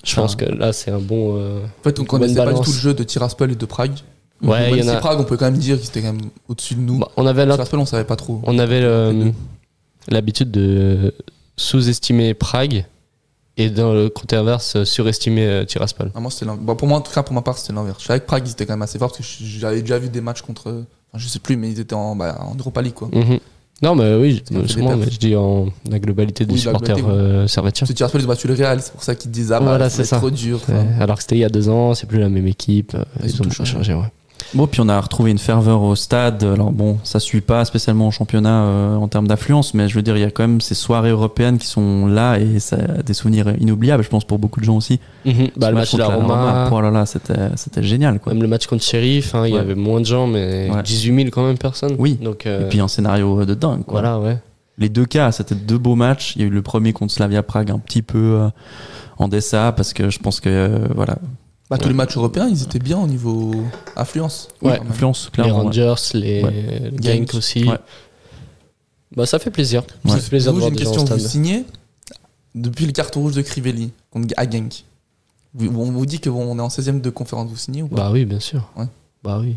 Je pense que là, c'est un bon. En fait, on bonne connaissait pas du balance. tout le jeu de Tiraspol et de Prague. Ouais, il y Même en si a. Prague, on peut quand même dire qu'ils étaient quand même au-dessus de nous. Bah, on avait Tiraspol, on savait pas trop. l'habitude de sous-estimer Prague et dans le côté inverse, surestimer Tiraspol. Ah, moi, c'était bon, pour moi, en tout cas, pour ma part, c'était l'inverse. Je savais que Prague, ils étaient quand même assez forts parce que j'avais déjà vu des matchs contre. Enfin, je sais plus, mais ils étaient en Europa League, quoi. Mhm. Non, mais oui, Ils ont fait des sûrement, perfs. mais je dis en la globalité des Oui, la supporters globalité, servétiens. Parce que Tiraspol, ils ont battu le Real, c'est pour ça qu'ils disent, ah, bah, Voilà, ça va c'est être ça. trop dur. enfin. Alors que c'était il y a 2 ans, c'est plus la même équipe. Ils Ils ont ont tout tout changé, ouais. Bon, puis on a retrouvé une ferveur au stade. Alors bon, ça suit pas spécialement en championnat en termes d'affluence, mais je veux dire, il y a quand même ces soirées européennes qui sont là et ça a des souvenirs inoubliables, je pense, pour beaucoup de gens aussi. Bah, le match de la contre Roma, oh là là, c'était génial, quoi. même le match contre Sheriff, hein, il y Ouais. avait moins de gens, mais Ouais. 18 000 quand même personnes. Oui. Donc, Et puis un scénario de dingue, quoi. voilà, ouais. Les 2 cas, c'était 2 beaux matchs. Il y a eu le premier contre Slavia Prague un petit peu en dessa parce que je pense que voilà, Bah, tous les matchs européens, ils étaient bien au niveau affluence. Ouais. quand même. influence Les clairement. ouais. Rangers, les Genk Genk. aussi. Ouais. Bah, ça fait plaisir. Ouais. Ça fait plaisir de Vous, j'ai voir une des gens au question. Vous stade. signez depuis le carton rouge de Crivelli à Genk. On vous dit qu'on est en 16ème de conférence, vous signez ou pas Bah oui, bien sûr. Ouais. Bah oui.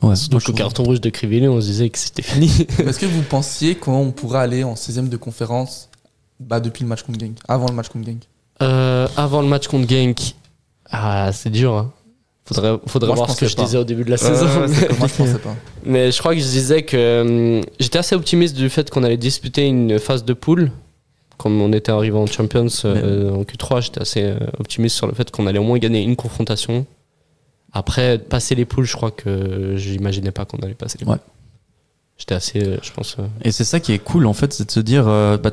Ouais. Donc au carton rouge de Crivelli, on se disait que c'était fini. Est-ce que vous pensiez qu'on pourrait aller en 16ème de conférence depuis le match contre Genk, avant le match contre Genk? Avant le match contre Genk, c'est dur. Hein. Faudrait Moi, je voir ce que pensais je pas. disais au début de la saison. Moi, je pensais pas. Mais je crois que je disais que j'étais assez optimiste du fait qu'on allait disputer une phase de poule. Comme on était arrivé en Champions en Q3, j'étais assez optimiste sur le fait qu'on allait au moins gagner une confrontation. Après, passer les poules, je crois que j'imaginais pas qu'on allait passer les poules. Ouais. j'étais assez, je pense. Et c'est ça qui est cool en fait, c'est de se dire,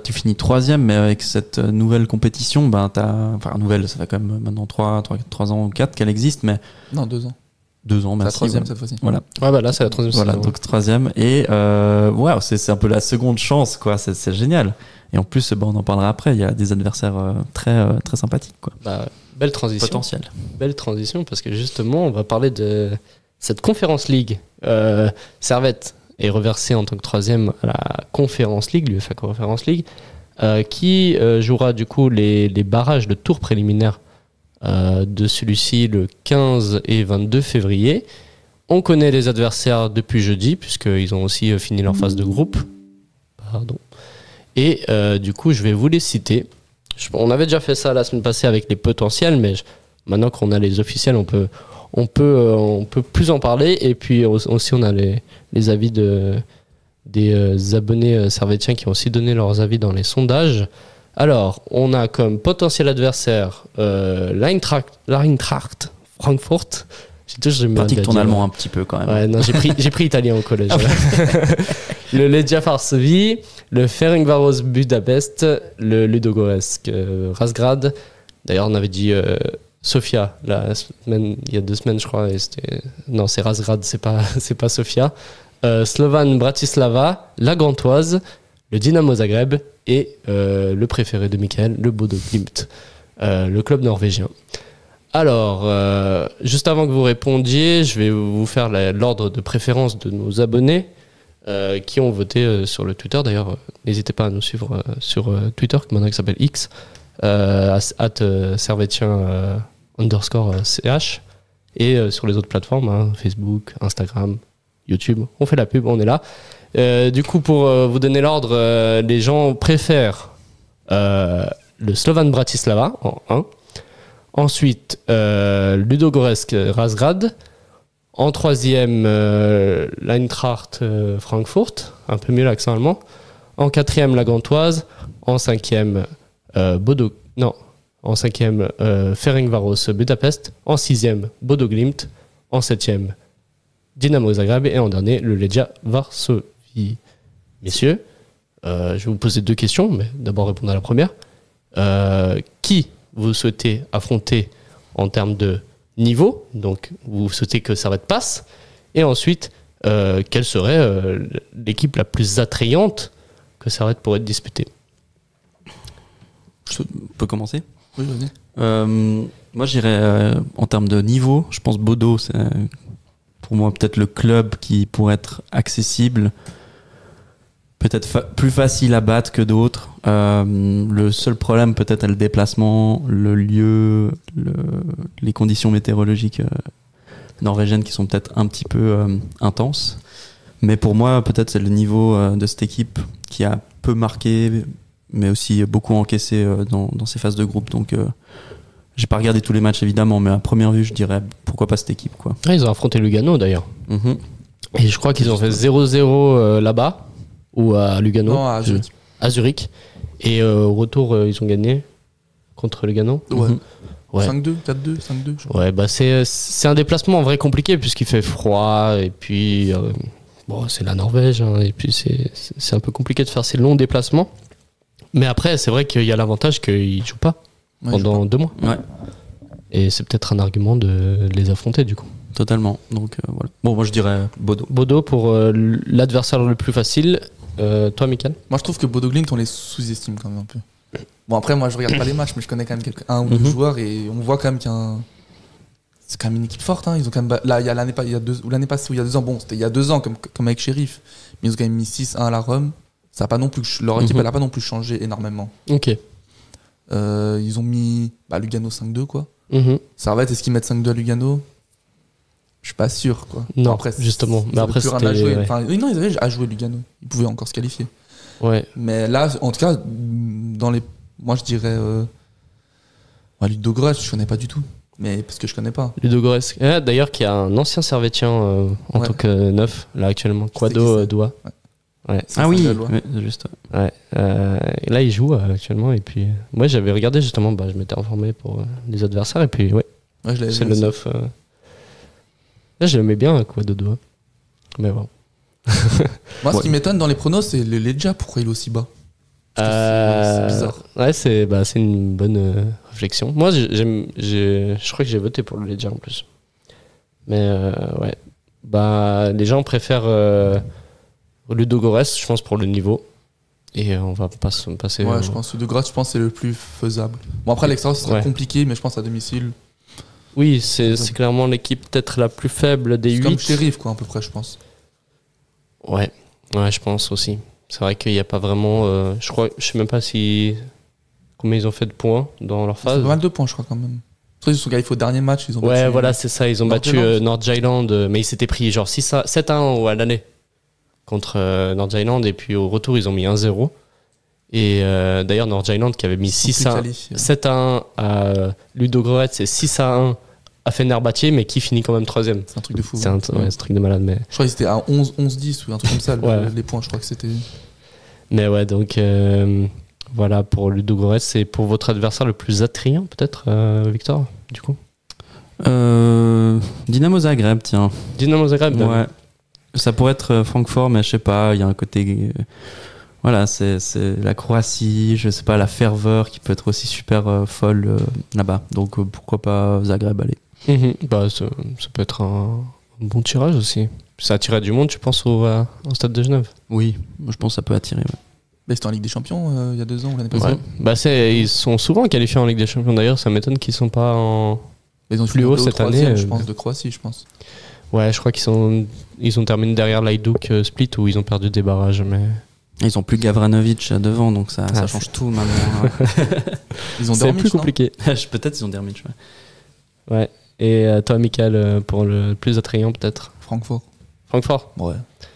tu finis 3e, mais avec cette nouvelle compétition, nouvelle, ça fait quand même maintenant 3 ans ou 4 qu'elle existe, mais. Non, 2 ans. 2 ans, C'est la merci. 3e cette fois-ci. Voilà. Ouais, bah là, c'est la 3e Voilà, saison. donc 3e. Et c'est un peu la seconde chance, quoi. C'est génial. Et en plus, on en parlera après. Il y a des adversaires très sympathiques, quoi. Bah, belle transition. Potentiel. Belle transition, parce que justement, on va parler de cette Conference League. Servette est reversé en tant que 3e à la Conference League, l'UEFA Conference League, qui jouera du coup les barrages de tour préliminaire de celui-ci le 15 et 22 février. On connaît les adversaires depuis jeudi, puisqu'ils ont aussi fini leur phase de groupe. Pardon. Et du coup, je vais vous les citer. On avait déjà fait ça la semaine passée avec les potentiels, mais maintenant qu'on a les officiels, on peut plus en parler. Et puis aussi, on a les avis des abonnés servétiens qui ont aussi donné leurs avis dans les sondages. Alors, on a comme potentiel adversaire l'Eintracht Francfort. Pratique ton allemand un petit peu quand même. Ouais, non, j'ai pris italien au collège. Le Legia Varsovie, le Ferencváros Budapest, le Ludogorets Razgrad. D'ailleurs, on avait dit Sofia il y a 2 semaines, je crois. Et non, c'est Razgrad, c'est pas Sofia. Slovan Bratislava, la Gantoise, le Dynamo Zagreb et le préféré de Michael, le Bodo Glimt, le club norvégien. Alors, juste avant que vous répondiez, je vais vous faire l'ordre de préférence de nos abonnés qui ont voté sur le Twitter. D'ailleurs, n'hésitez pas à nous suivre sur Twitter, maintenant qui s'appelle X, @servetien_ch, et sur les autres plateformes, Facebook, Instagram, YouTube. On fait la pub, on est là. Du coup, pour vous donner l'ordre, les gens préfèrent le Slovan Bratislava en 1. Ensuite, Ludogorets Razgrad. En 3e, l'Eintracht Francfort, un peu mieux l'accent allemand. En 4e, la Gantoise. En 5e, Ferencváros Budapest. En 6e, Bodo Glimt. En 7e, Dynamo Zagreb. Et en dernier, le Legia Varsovie. Messieurs, je vais vous poser 2 questions, mais d'abord répondre à la première. Qui vous souhaitez affronter en termes de niveau, donc vous souhaitez que Servette passe, et ensuite quelle serait l'équipe la plus attrayante que Servette pourrait disputer? Je peux commencer? Oui, vas-y. Moi j'irais en termes de niveau, je pense Bodo c'est pour moi peut-être le club qui pourrait être accessible, peut-être plus facile à battre que d'autres. Le seul problème peut-être est le déplacement, le lieu, les conditions météorologiques norvégiennes qui sont peut-être un petit peu intenses. Mais pour moi, peut-être c'est le niveau de cette équipe qui a peu marqué, mais aussi beaucoup encaissé dans ces phases de groupe. Donc j'ai pas regardé tous les matchs évidemment, mais à première vue, je dirais pourquoi pas cette équipe, quoi. Ah, ils ont affronté Lugano d'ailleurs. Mm-hmm. Et je crois qu'ils ont fait 0-0 là-bas, ou à Lugano. Non, à Zurich. À Zurich. Et au retour, ils ont gagné contre Lugano. Ouais. Ouais. 5-2, 4-2, 5-2. Je crois. Ouais, bah c'est un déplacement en vrai compliqué puisqu'il fait froid et puis bon, c'est la Norvège, hein, et puis c'est un peu compliqué de faire ces longs déplacements. Mais après, c'est vrai qu'il y a l'avantage qu'ils ne jouent pas pendant 2 mois. Ouais. Et c'est peut-être un argument de les affronter du coup. Totalement. Donc voilà. Bon, moi je dirais Bodo. Bodo pour l'adversaire le plus facile. Toi, Mickaël? Moi, je trouve que Bodo Glimt, on les sous-estime quand même un peu. Bon, après, moi, je regarde pas les matchs, mais je connais quand même un ou deux joueurs et on voit quand même qu'il y a c'est quand même une équipe forte. Hein. Ils ont quand même là, il y a l'année passée ou il y a 2 ans. Bon, c'était il y a 2 ans comme avec Sheriff, mais ils ont quand même mis 6-1 à la Rome. Ça a pas non plus leur équipe, elle a pas non plus changé énormément. Ok. Ils ont mis Lugano 5-2 quoi. Servette, est-ce qu'ils mettent 5-2 à Lugano? Je suis pas sûr quoi. Non, après, justement. Mais après, c'était... Ouais. Enfin, non, ils avaient à jouer Lugano. Ils pouvaient encore se qualifier. Ouais. Mais là, en tout cas, moi je dirais Ludogorets, je connais pas du tout. Mais parce que je connais pas. Ludogorets. D'ailleurs, qui a un ancien servétien en tant que neuf, là actuellement. Quado Doua. Ouais. Ah oui, juste. Ouais. Là, il joue actuellement. Et puis, moi, j'avais regardé justement, je m'étais informé pour les adversaires. Et puis, c'est le 9. Là, je l'aimais bien, Quado Doua. Mais bon. Moi, ce qui m'étonne dans les pronos, c'est le Legia. Pourquoi il est aussi bas? C'est bizarre. Ouais, c'est une bonne réflexion. Moi, je crois que j'ai voté pour le Legia en plus. Mais ouais. Bah, les gens préfèrent Ludogorets, je pense, pour le niveau. Et on va pas se passer. Ouais, je pense que Ludogorets, je pense que c'est le plus faisable. Bon, après, à l'extérieur, ce sera compliqué, mais je pense à domicile. Oui, c'est clairement l'équipe peut-être la plus faible des 8. C'est comme Sheriff, quoi, à peu près, je pense. Ouais, je pense aussi. C'est vrai qu'il n'y a pas vraiment. Je sais même pas combien ils ont fait de points dans leur phase. C'est pas mal de points, je crois, quand même. Ils se sont qualifiés au dernier match. Ils ont ouais, battu, voilà, c'est ça. Ils ont battu Nordjylland, mais ils s'étaient pris genre 7-1 à l'année contre Nordjylland. Et puis au retour, ils ont mis 1-0. Et d'ailleurs, Nordjylland qui avait mis 7-1 à Ludogorets et 6-1 à Fenerbahçe, mais qui finit quand même 3ème. C'est un truc de fou. C'est un truc de malade. Mais... Je crois qu'ils étaient à 11-10 ou un truc comme ça, les points. Je crois que c'était. Mais ouais, donc voilà pour Ludogorets. C'est pour votre adversaire le plus attrayant, peut-être, Victor, du coup Dynamo Zagreb, tiens. Dynamo Zagreb, ouais. Ça pourrait être Francfort, mais je sais pas, il y a un côté. Voilà, c'est la Croatie, je sais pas, la ferveur qui peut être aussi super folle là-bas. Donc pourquoi pas Zagreb, allez. Bah, ça peut être un bon tirage aussi. Ça attirait du monde, je pense, au Stade de Genève. Oui, je pense que ça peut attirer. Ouais. Mais c'était en Ligue des Champions il y a 2 ans ou l'année passée. Ouais. Bah, ils sont souvent qualifiés en Ligue des Champions d'ailleurs, ça m'étonne qu'ils sont pas en ils ont plus haut cette année. Je pense, de Croatie, je pense. Ouais, je crois qu'ils ont terminé derrière l'Hajduk Split où ils ont perdu des barrages, mais. Ils ont plus Gavranovic devant, donc ça change tout maintenant. Ils ont c'est plus compliqué. Peut-être ils ont Dermich. Ouais. Et toi, Michael, pour le plus attrayant, peut-être Francfort. Ouais.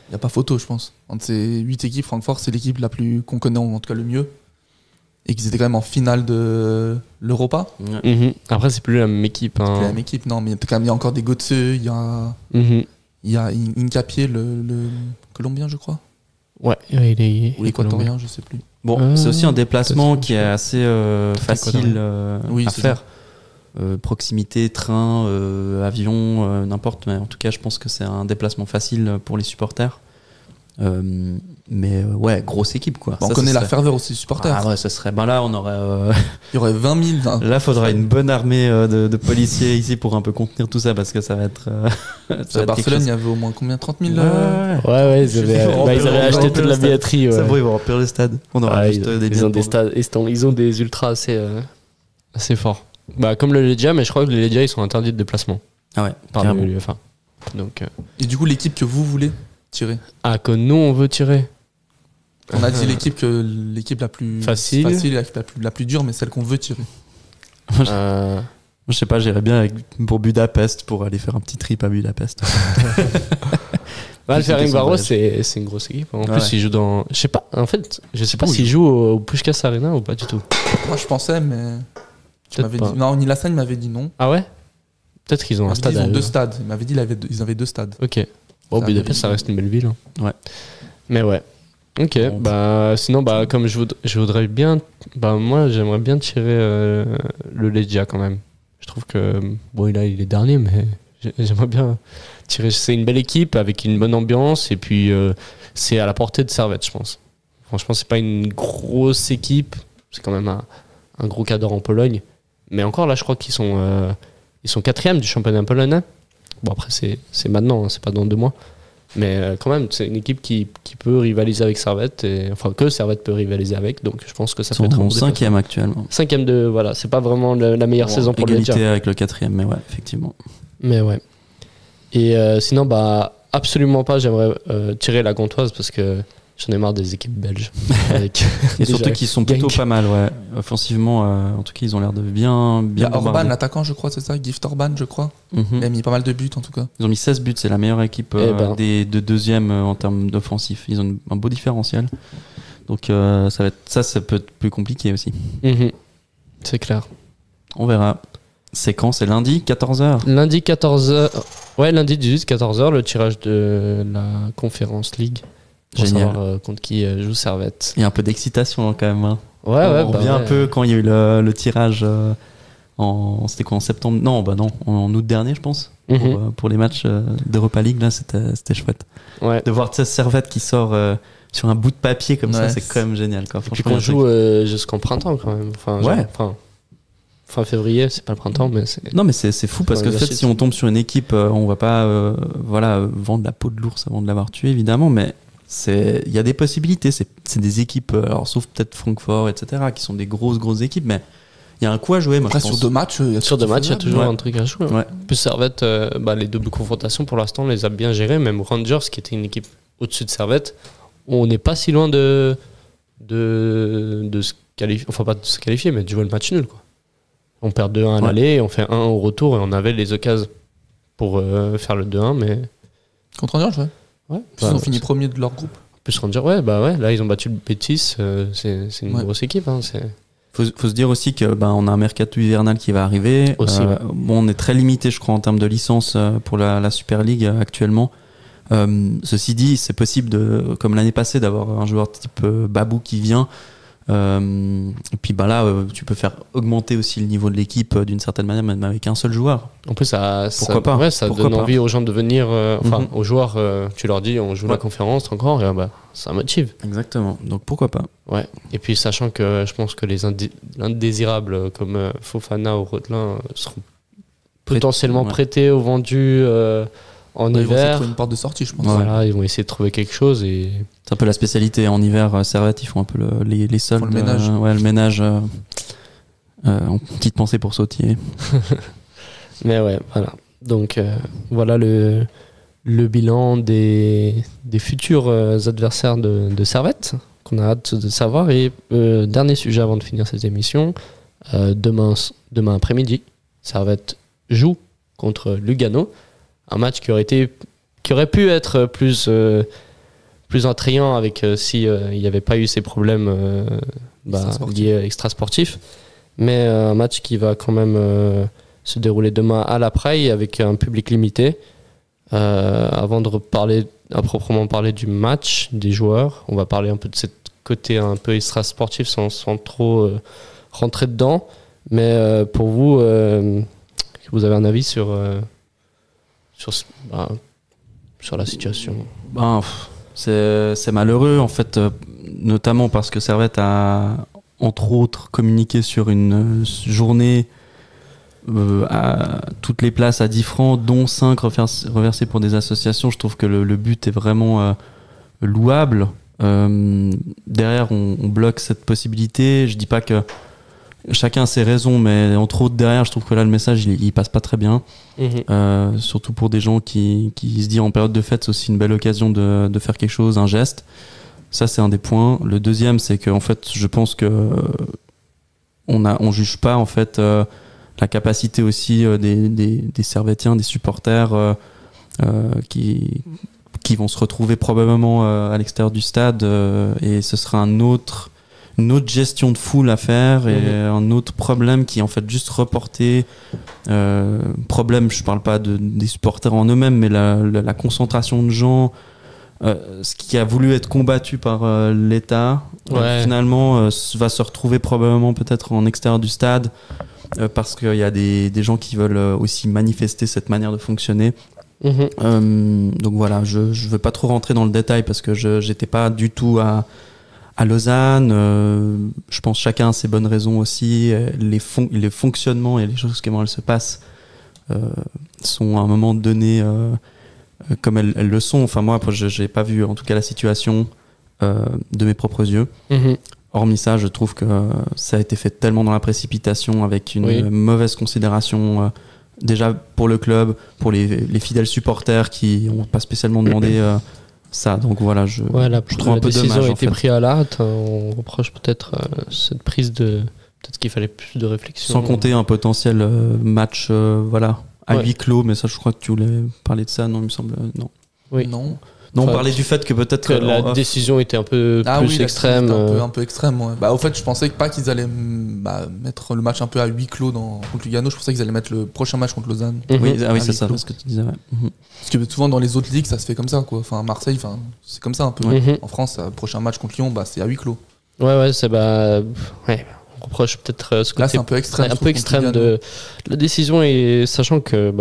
Il n'y a pas photo, je pense. Entre ces 8 équipes, Francfort, c'est l'équipe la plus qu'on connaît, en tout cas le mieux. Et qu'ils étaient quand même en finale de l'Europa. Après, c'est plus la même équipe. C'est plus la même équipe, non, mais il y a encore des Götze, il y a Incapié, le Colombien, je crois. Ouais, il est. Ou l'Équatorien, je sais plus. Bon, c'est aussi un déplacement qui est assez facile à faire. Proximité, train, avion, n'importe. Mais en tout cas, je pense que c'est un déplacement facile pour les supporters. Mais ouais, grosse équipe quoi. On connaît la ferveur aussi des supporters. Ah ouais, ça serait. Ben là, on aurait. Il y aurait 20 000. Là, faudra une bonne armée de policiers ici pour un peu contenir tout ça parce que ça va être. À Barcelone, il y avait au moins combien? 30 000 Ouais, ils avaient acheté toute la billetterie. C'est bon, ils vont remplir le stade. On aura juste des stades. Ils ont des ultras assez forts. Bah, comme le Legia, mais je crois que les Legia ils sont interdits de déplacement. Ah ouais. Par l'UEFA. Donc. Et du coup, l'équipe que vous voulez tirer. Ah, que nous on veut tirer. On a dit l'équipe la plus facile la plus dure, mais celle qu'on veut tirer. Je sais pas, j'irais bien pour Budapest pour aller faire un petit trip à Budapest. Le Ferencváros c'est une grosse équipe. En plus, ils jouent dans. Je sais pas. En fait, je sais pas s'ils jouent au Puskás Arena ou pas du tout. Moi, je pensais, mais. Non, Nilassan m'avait dit non. Ah ouais. Peut-être qu'ils ont un stade. Ils ont 2 stades. Il m'avait dit qu'ils avaient 2 stades. Ok. Bon, Budapest, ça reste une belle ville. Ouais. Mais ouais. Ok. Bah sinon, comme je voudrais bien. Moi, j'aimerais bien tirer le Legia quand même. Je trouve que il est dernier, mais j'aimerais bien tirer. C'est une belle équipe avec une bonne ambiance et puis c'est à la portée de Servette, je pense. Franchement, c'est pas une grosse équipe. C'est quand même un gros cadre en Pologne. Mais encore là, je crois qu'ils sont 4e du championnat polonais. Bon, après, c'est maintenant, c'est pas dans 2 mois. Mais quand même, c'est une équipe qui peut rivaliser avec Servette. Que Servette peut rivaliser avec. Donc je pense que ça peut être un bon 5e actuellement. 5e voilà. C'est pas vraiment la meilleure saison pour le Legia. Égalité avec le 4e, mais ouais, effectivement. Mais ouais. Et sinon, absolument pas, j'aimerais tirer la Gantoise parce que j'en ai marre des équipes belges. Et surtout qu'ils sont plutôt pas mal, ouais. Offensivement, en tout cas, ils ont l'air de bien. Il y a Orban, l'attaquant, je crois, c'est ça? Gift Orban, je crois. Il a mis pas mal de buts, en tout cas. Ils ont mis 16 buts, c'est la meilleure équipe de deuxième en termes d'offensif. Ils ont un beau différentiel. Donc, ça peut être plus compliqué aussi. C'est clair. On verra. C'est quand? C'est lundi, 14h? Lundi, 14h. Ouais, lundi 18, 14h, le tirage de la Conference League. Pour savoir contre qui joue Servette. Il y a un peu d'excitation quand même. Hein. Ouais, on revient un peu quand il y a eu le tirage c'était quoi, en septembre? Non, en août dernier, je pense. pour les matchs d'Europa League. Là, c'était chouette. Ouais. De voir Servette qui sort sur un bout de papier comme ça, Ouais, c'est quand même génial. Quoi. Et puis qu'on joue jusqu'en printemps quand même. Enfin, Ouais. Fin février, c'est pas le printemps, mais c'est. Non, mais c'est fou parce Ouais, que en fait, la si on tombe sur une équipe, on va pas vendre la peau de l'ours avant de l'avoir tué, évidemment, mais il y a des possibilités. C'est des équipes, alors sauf peut-être Francfort, etc., qui sont des grosses équipes, mais il y a un coup à jouer. Moi, Après, je pense. sur 2 matchs, il y a Sur 2 matchs, il y a toujours Ouais. un truc à jouer. Ouais. Plus Servette, les doubles confrontations pour l'instant, on les a bien gérées. Même Rangers, qui était une équipe au-dessus de Servette, on n'est pas si loin de se qualifier, enfin pas de se qualifier, mais de jouer le match nul, quoi. On perd 2-1 à l'aller, on fait 1 au retour et on avait les occasions pour faire le 2-1, mais. Contre Rangers, ouais. Ouais. Ils ont fini premier de leur groupe. Plus Rangers, là ils ont battu le Betis, c'est une grosse équipe. Hein, Faut se dire aussi que on a un mercato hivernal qui va arriver. Aussi, ouais. On est très limité, je crois, en termes de licence pour la Super League actuellement. Ceci dit, c'est possible comme l'année passée, d'avoir un joueur type Babou qui vient. Et puis tu peux faire augmenter aussi le niveau de l'équipe d'une certaine manière, même avec un seul joueur. En plus, ça Pourquoi donne pas. envie aux gens de venir. Aux joueurs, tu leur dis, on joue la conférence encore, et ça motive. Exactement. Donc pourquoi pas. Ouais. Et puis sachant que je pense que les indésirables comme Fofana ou Rotelin seront potentiellement prêtés ou vendus en Ils vont essayer de hiver. trouver une porte de sortie, je pense. Voilà, ils vont essayer de trouver quelque chose et. C'est un peu la spécialité en hiver. Servette, ils font un peu les soldes. Ils font le ménage. Le ménage. Petite pensée pour Sautier. Mais ouais, voilà. Donc voilà le bilan des futurs adversaires de Servette qu'on a hâte de savoir. Et dernier sujet avant de finir cette émission, demain après-midi, Servette joue contre Lugano, un match qui aurait pu être plus attrayant avec si il n'y avait pas eu ces problèmes liés extrasportifs, mais un match qui va quand même se dérouler demain à la Praille avec un public limité. Avant de reparler à proprement parler du match, des joueurs, on va parler un peu de ce côté un peu extra-sportif sans trop rentrer dedans. Mais pour vous, vous avez un avis sur la situation? C'est malheureux en fait, notamment parce que Servette a entre autres communiqué sur une journée à toutes les places à 10 francs, dont 5 reversés pour des associations. Je trouve que le but est vraiment louable. Derrière, on bloque cette possibilité. Je dis pas que chacun a ses raisons, mais entre autres derrière, je trouve que là le message il passe pas très bien. Surtout pour des gens qui se disent en période de fête, c'est aussi une belle occasion de faire quelque chose, un geste. Ça, c'est un des points. Le deuxième, c'est que en fait, je pense que on juge pas en fait la capacité aussi des Servettiens, des supporters qui vont se retrouver probablement à l'extérieur du stade, et ce sera une autre gestion de foule à faire, et un autre problème qui est en fait juste reporté. Problème, je parle pas des supporters en eux-mêmes, mais la concentration de gens, ce qui a voulu être combattu par l'État, finalement va se retrouver probablement peut-être en extérieur du stade, parce qu'il y a des gens qui veulent aussi manifester cette manière de fonctionner. Donc voilà, je veux pas trop rentrer dans le détail parce que j'étais pas du tout à Lausanne. Je pense chacun a ses bonnes raisons aussi. Les fonctionnements et les choses comment elles se passent sont à un moment donné comme elles le sont. Enfin moi, j'ai pas vu en tout cas la situation de mes propres yeux. Hormis ça, je trouve que ça a été fait tellement dans la précipitation, avec une mauvaise considération déjà pour le club, pour les fidèles supporters qui n'ont pas spécialement demandé ça. Donc voilà, je trouve un peu dommage. La décision a été prise à la hâte. On reproche peut-être cette prise peut-être qu'il fallait plus de réflexion. Sans compter un potentiel match à huis clos, mais ça, je crois que tu voulais parler de ça, non, il me semble. Non. Oui. Non, on parlait du fait que peut-être la décision était un peu plus extrême. Un peu extrême, ouais. Au fait, je pensais pas qu'ils allaient mettre le match un peu à huis clos contre Lugano. Je pensais qu'ils allaient mettre le prochain match contre Lausanne. Oui, c'est ça, ce que tu disais. Parce que souvent dans les autres ligues, ça se fait comme ça, quoi. Enfin, Marseille, c'est comme ça un peu. En France, le prochain match contre Lyon, c'est à huis clos. On reproche peut-être ce côté. Là, c'est un peu extrême. de la décision, et sachant que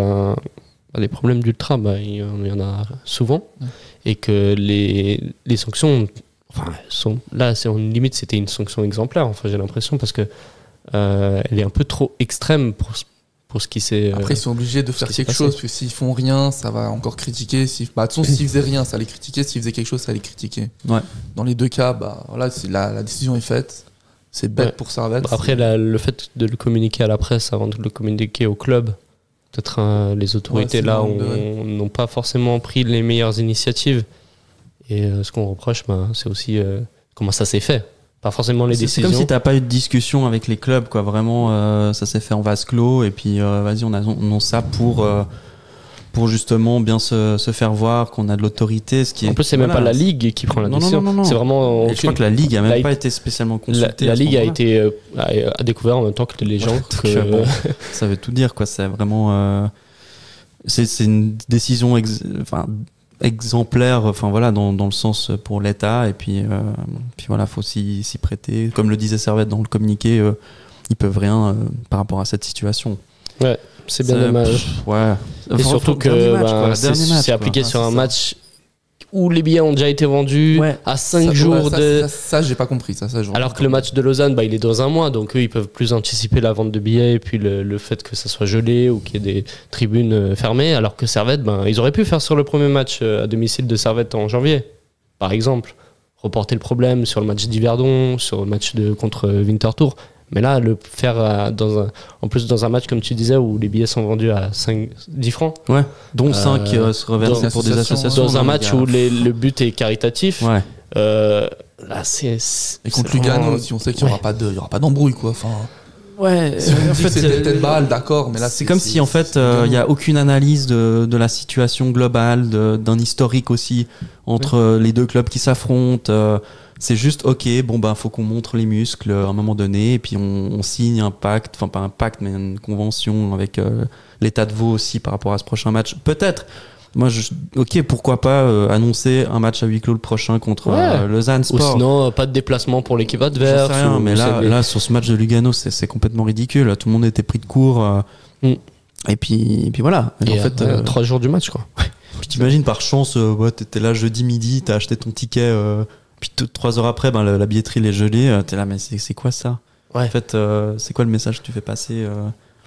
des problèmes d'ultra, il y en a souvent. Et que les sanctions, là, limite, c'était une sanction exemplaire, j'ai l'impression, parce que elle est un peu trop extrême pour ce qui s'est. Après, ils sont obligés de faire quelque chose, parce que s'ils font rien, ça va encore critiquer. De toute façon, s'ils faisaient rien, ça allait critiquer. S'ils faisaient quelque chose, ça allait critiquer. Ouais. Dans les deux cas, voilà, la décision est faite. C'est bête pour Servette. Après, le fait de le communiquer à la presse avant de le communiquer au club, peut-être les autorités n'ont pas forcément pris les meilleures initiatives. Et ce qu'on reproche, c'est aussi comment ça s'est fait. Pas forcément les décisions. C'est comme si t'as pas eu de discussion avec les clubs, quoi. Vraiment, ça s'est fait en vase clos. Et puis, vas-y, on annonce ça pour justement bien se faire voir qu'on a de l'autorité. En plus, c'est même pas la Ligue qui prend la décision. Non. C'est vraiment. Je crois que la Ligue a même pas été spécialement consultée. La Ligue a découvert en même temps que les gens. Ça veut tout dire, quoi. C'est vraiment. C'est une décision exemplaire, dans le sens pour l'État. Et puis voilà, faut s'y prêter. Comme le disait Servette dans le communiqué, ils peuvent rien par rapport à cette situation. Ouais. C'est bien dommage. Ouais. Et surtout que c'est appliqué sur un match où les billets ont déjà été vendus à 5 jours de. Ça, j'ai pas compris. Alors que le match de Lausanne, il est dans un mois, donc eux, ils peuvent plus anticiper la vente de billets et puis le fait que ça soit gelé ou qu'il y ait des tribunes fermées. Alors que Servette, ils auraient pu faire sur le premier match à domicile de Servette en janvier, par exemple. Reporter le problème sur le match d'Yverdon, sur le match contre Winterthur. Mais là, le faire en plus dans un match, comme tu disais, où les billets sont vendus à 10 francs. Ouais, dont 5 se reversent pour des associations. Dans un match où le but est caritatif. Ouais. Là, c'est. Et contre Lugano aussi, on sait qu'il n'y aura pas d'embrouille, quoi. Ouais, si on dit que c'était peut-être balle, d'accord, mais là c'est comme si en fait il n'y a aucune analyse de la situation globale, d'un historique aussi entre les deux clubs qui s'affrontent. C'est juste faut qu'on montre les muscles à un moment donné et puis on signe un pacte, enfin pas un pacte mais une convention avec l'état de Vaud aussi par rapport à ce prochain match. Peut-être. Moi, pourquoi pas annoncer un match à huis clos le prochain contre Lausanne Sport. Ou sinon, pas de déplacement pour l'équipe adverse. J'en sais rien, mais là, sur ce match de Lugano, c'est complètement ridicule. Tout le monde était pris de court. Et puis voilà. Et en fait, 3 jours du match, quoi. Puis t'imagines, par chance, t'étais là jeudi midi, t'as acheté ton ticket, puis 3 heures après, la billetterie est gelée. T'es là, mais c'est quoi ça? En fait, c'est quoi le message que tu fais passer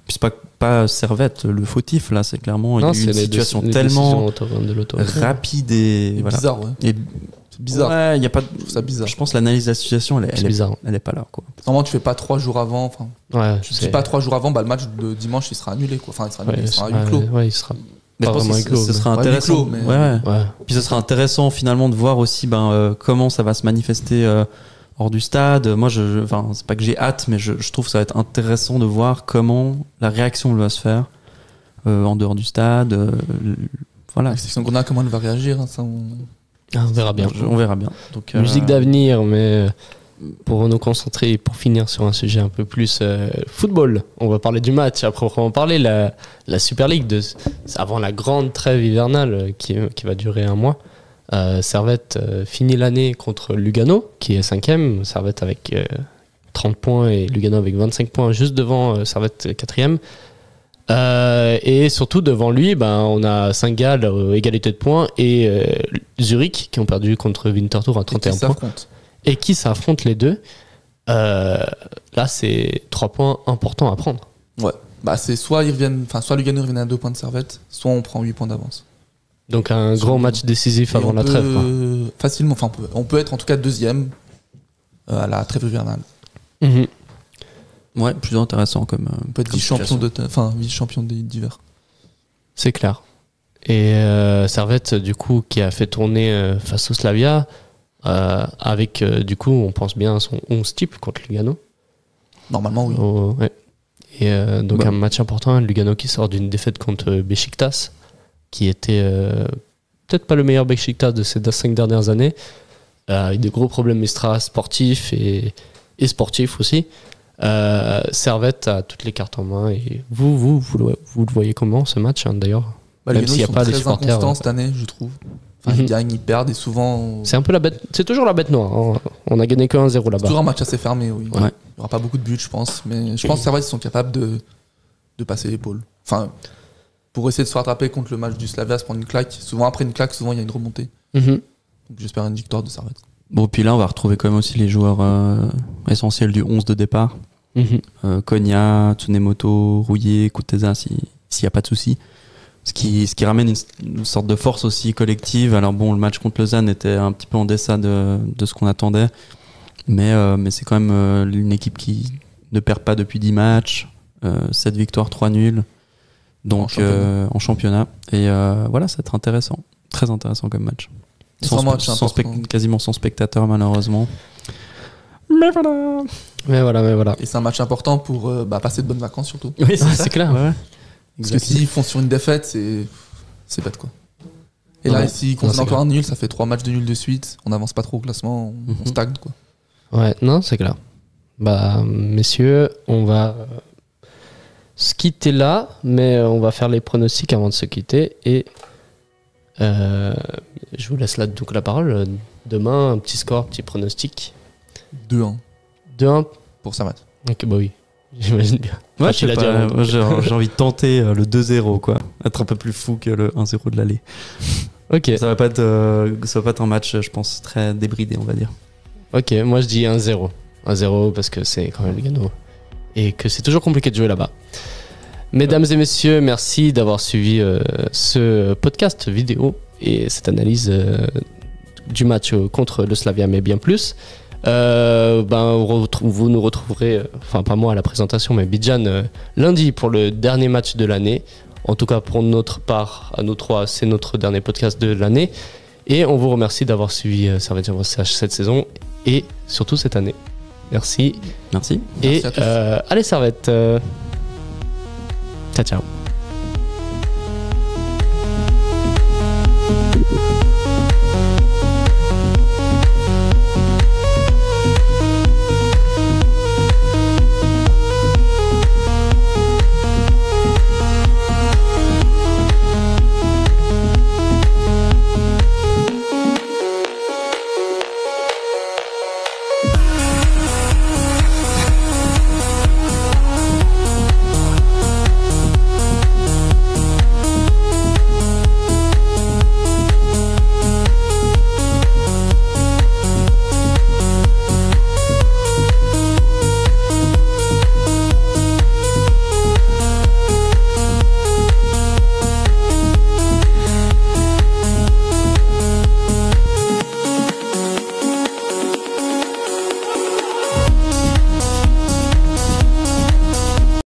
Puis c'est pas Servette le fautif là, c'est clairement une situation tellement rapide et voilà. Bizarre, c'est bizarre. Ouais, y a pas. Ça bizarre. Je pense que l'analyse de la situation, elle est pas là, quoi. Normalement, tu fais pas 3 jours avant. Tu dis pas 3 jours avant, le match de dimanche il sera annulé, quoi. Enfin, il sera annulé, il sera à huis clos. Ouais, il sera. Mais je pense que ce sera intéressant. Puis ce sera intéressant finalement de voir aussi comment ça va se manifester. Hors du stade, moi, c'est pas que j'ai hâte, mais je trouve que ça va être intéressant de voir comment la réaction va se faire en dehors du stade. Voilà. La question qu'on a, comment elle va réagir, ça, on verra bien. On verra bien. Donc, musique d'avenir, mais pour nous concentrer et pour finir sur un sujet un peu plus football, on va parler du match à proprement parler, la Super League, avant la grande trêve hivernale qui va durer un mois. Servette finit l'année contre Lugano qui est 5e, Servette avec 30 points et Lugano avec 25 points juste devant Servette 4e, et surtout devant lui on a Saint-Gall égalité de points et Zurich qui ont perdu contre Winterthur à 31 points et qui s'affrontent les deux. Là c'est 3 points importants à prendre. C'est soit Lugano reviennent à 2 points de Servette, soit on prend 8 points d'avance. Donc un grand match décisif avant la trêve. Facilement, on peut être en tout cas 2e à la trêve hivernale. Ouais, plutôt intéressant comme. On peut être vice-champion d'hiver. C'est clair. Et Servette, du coup, qui a fait tourner face au Slavia, avec, du coup, on pense bien à son 11 type contre Lugano. Normalement, oui. Et donc un match important, Lugano qui sort d'une défaite contre Beşiktaş, qui était peut-être pas le meilleur Beşiktaş de ces 5 dernières années, avec des gros problèmes sportifs et sportifs aussi. Servette a toutes les cartes en main. Et vous le voyez comment ce match, d'ailleurs, même s'il n'y a pas de supporters. Très inconstants cette année, je trouve. Ils gagnent, ils perdent et souvent. C'est un peu c'est toujours la bête noire. On a gagné que 1-0 là-bas. C'est toujours un match assez fermé, oui. Il n'y aura pas beaucoup de buts, je pense. Mais je pense que Servette, ils sont capables de passer l'épaule. pour essayer de se rattraper contre le match du Slavia, se prendre une claque. Souvent, après une claque, souvent, il y a une remontée. Mhm. Donc, j'espère une victoire de Servette. Bon, puis là, on va retrouver quand même aussi les joueurs essentiels du 11 de départ. Mhm. Konya, Tsunemoto, Rouillet, Kuteza, s'il n'y a pas de souci. Ce qui ramène une sorte de force aussi collective. Alors bon, le match contre Lausanne était un petit peu en deçà de ce qu'on attendait. Mais c'est quand même une équipe qui ne perd pas depuis 10 matchs. 7 victoires, 3 nuls. Donc en championnat. Et voilà, ça va être intéressant. Très intéressant comme match. Quasiment sans spectateurs malheureusement. Mais voilà. Et c'est un match important pour passer de bonnes vacances surtout. Oui, C'est clair. Ouais. Parce que s'ils font sur une défaite, c'est bête quoi. Et là, s'ils concèdent encore un nul, ça fait 3 matchs de nul de suite. On n'avance pas trop au classement, on stagne quoi. Ouais, non, c'est clair. Bah, messieurs, on va se quitter là, mais on va faire les pronostics avant de se quitter. Et je vous laisse là donc la parole. Demain, un petit score, petit pronostic. 2-1 2-1 pour Servette. Ok, bah oui, j'imagine bien. Ouais, Enfin, je sais l'as dit pas, avant. moi, j'ai envie de tenter le 2-0 quoi. Être un peu plus fou que le 1-0 de l'aller. Ok, Ça va pas être un match, je pense, très débridé, on va dire. ok, moi je dis 1-0. 1-0 parce que c'est quand même le Lugano. Et que c'est toujours compliqué de jouer là-bas. Mesdames et messieurs, merci d'avoir suivi ce podcast vidéo et cette analyse du match contre le Slavia, mais bien plus. Vous nous retrouverez, enfin pas moi à la présentation, mais Bidjan lundi pour le dernier match de l'année. En tout cas pour notre part, à nous trois, c'est notre dernier podcast de l'année. Et on vous remercie d'avoir suivi Servette CH cette saison et surtout cette année. Merci. Merci. Et Merci à tous. allez Servette. Ciao ciao.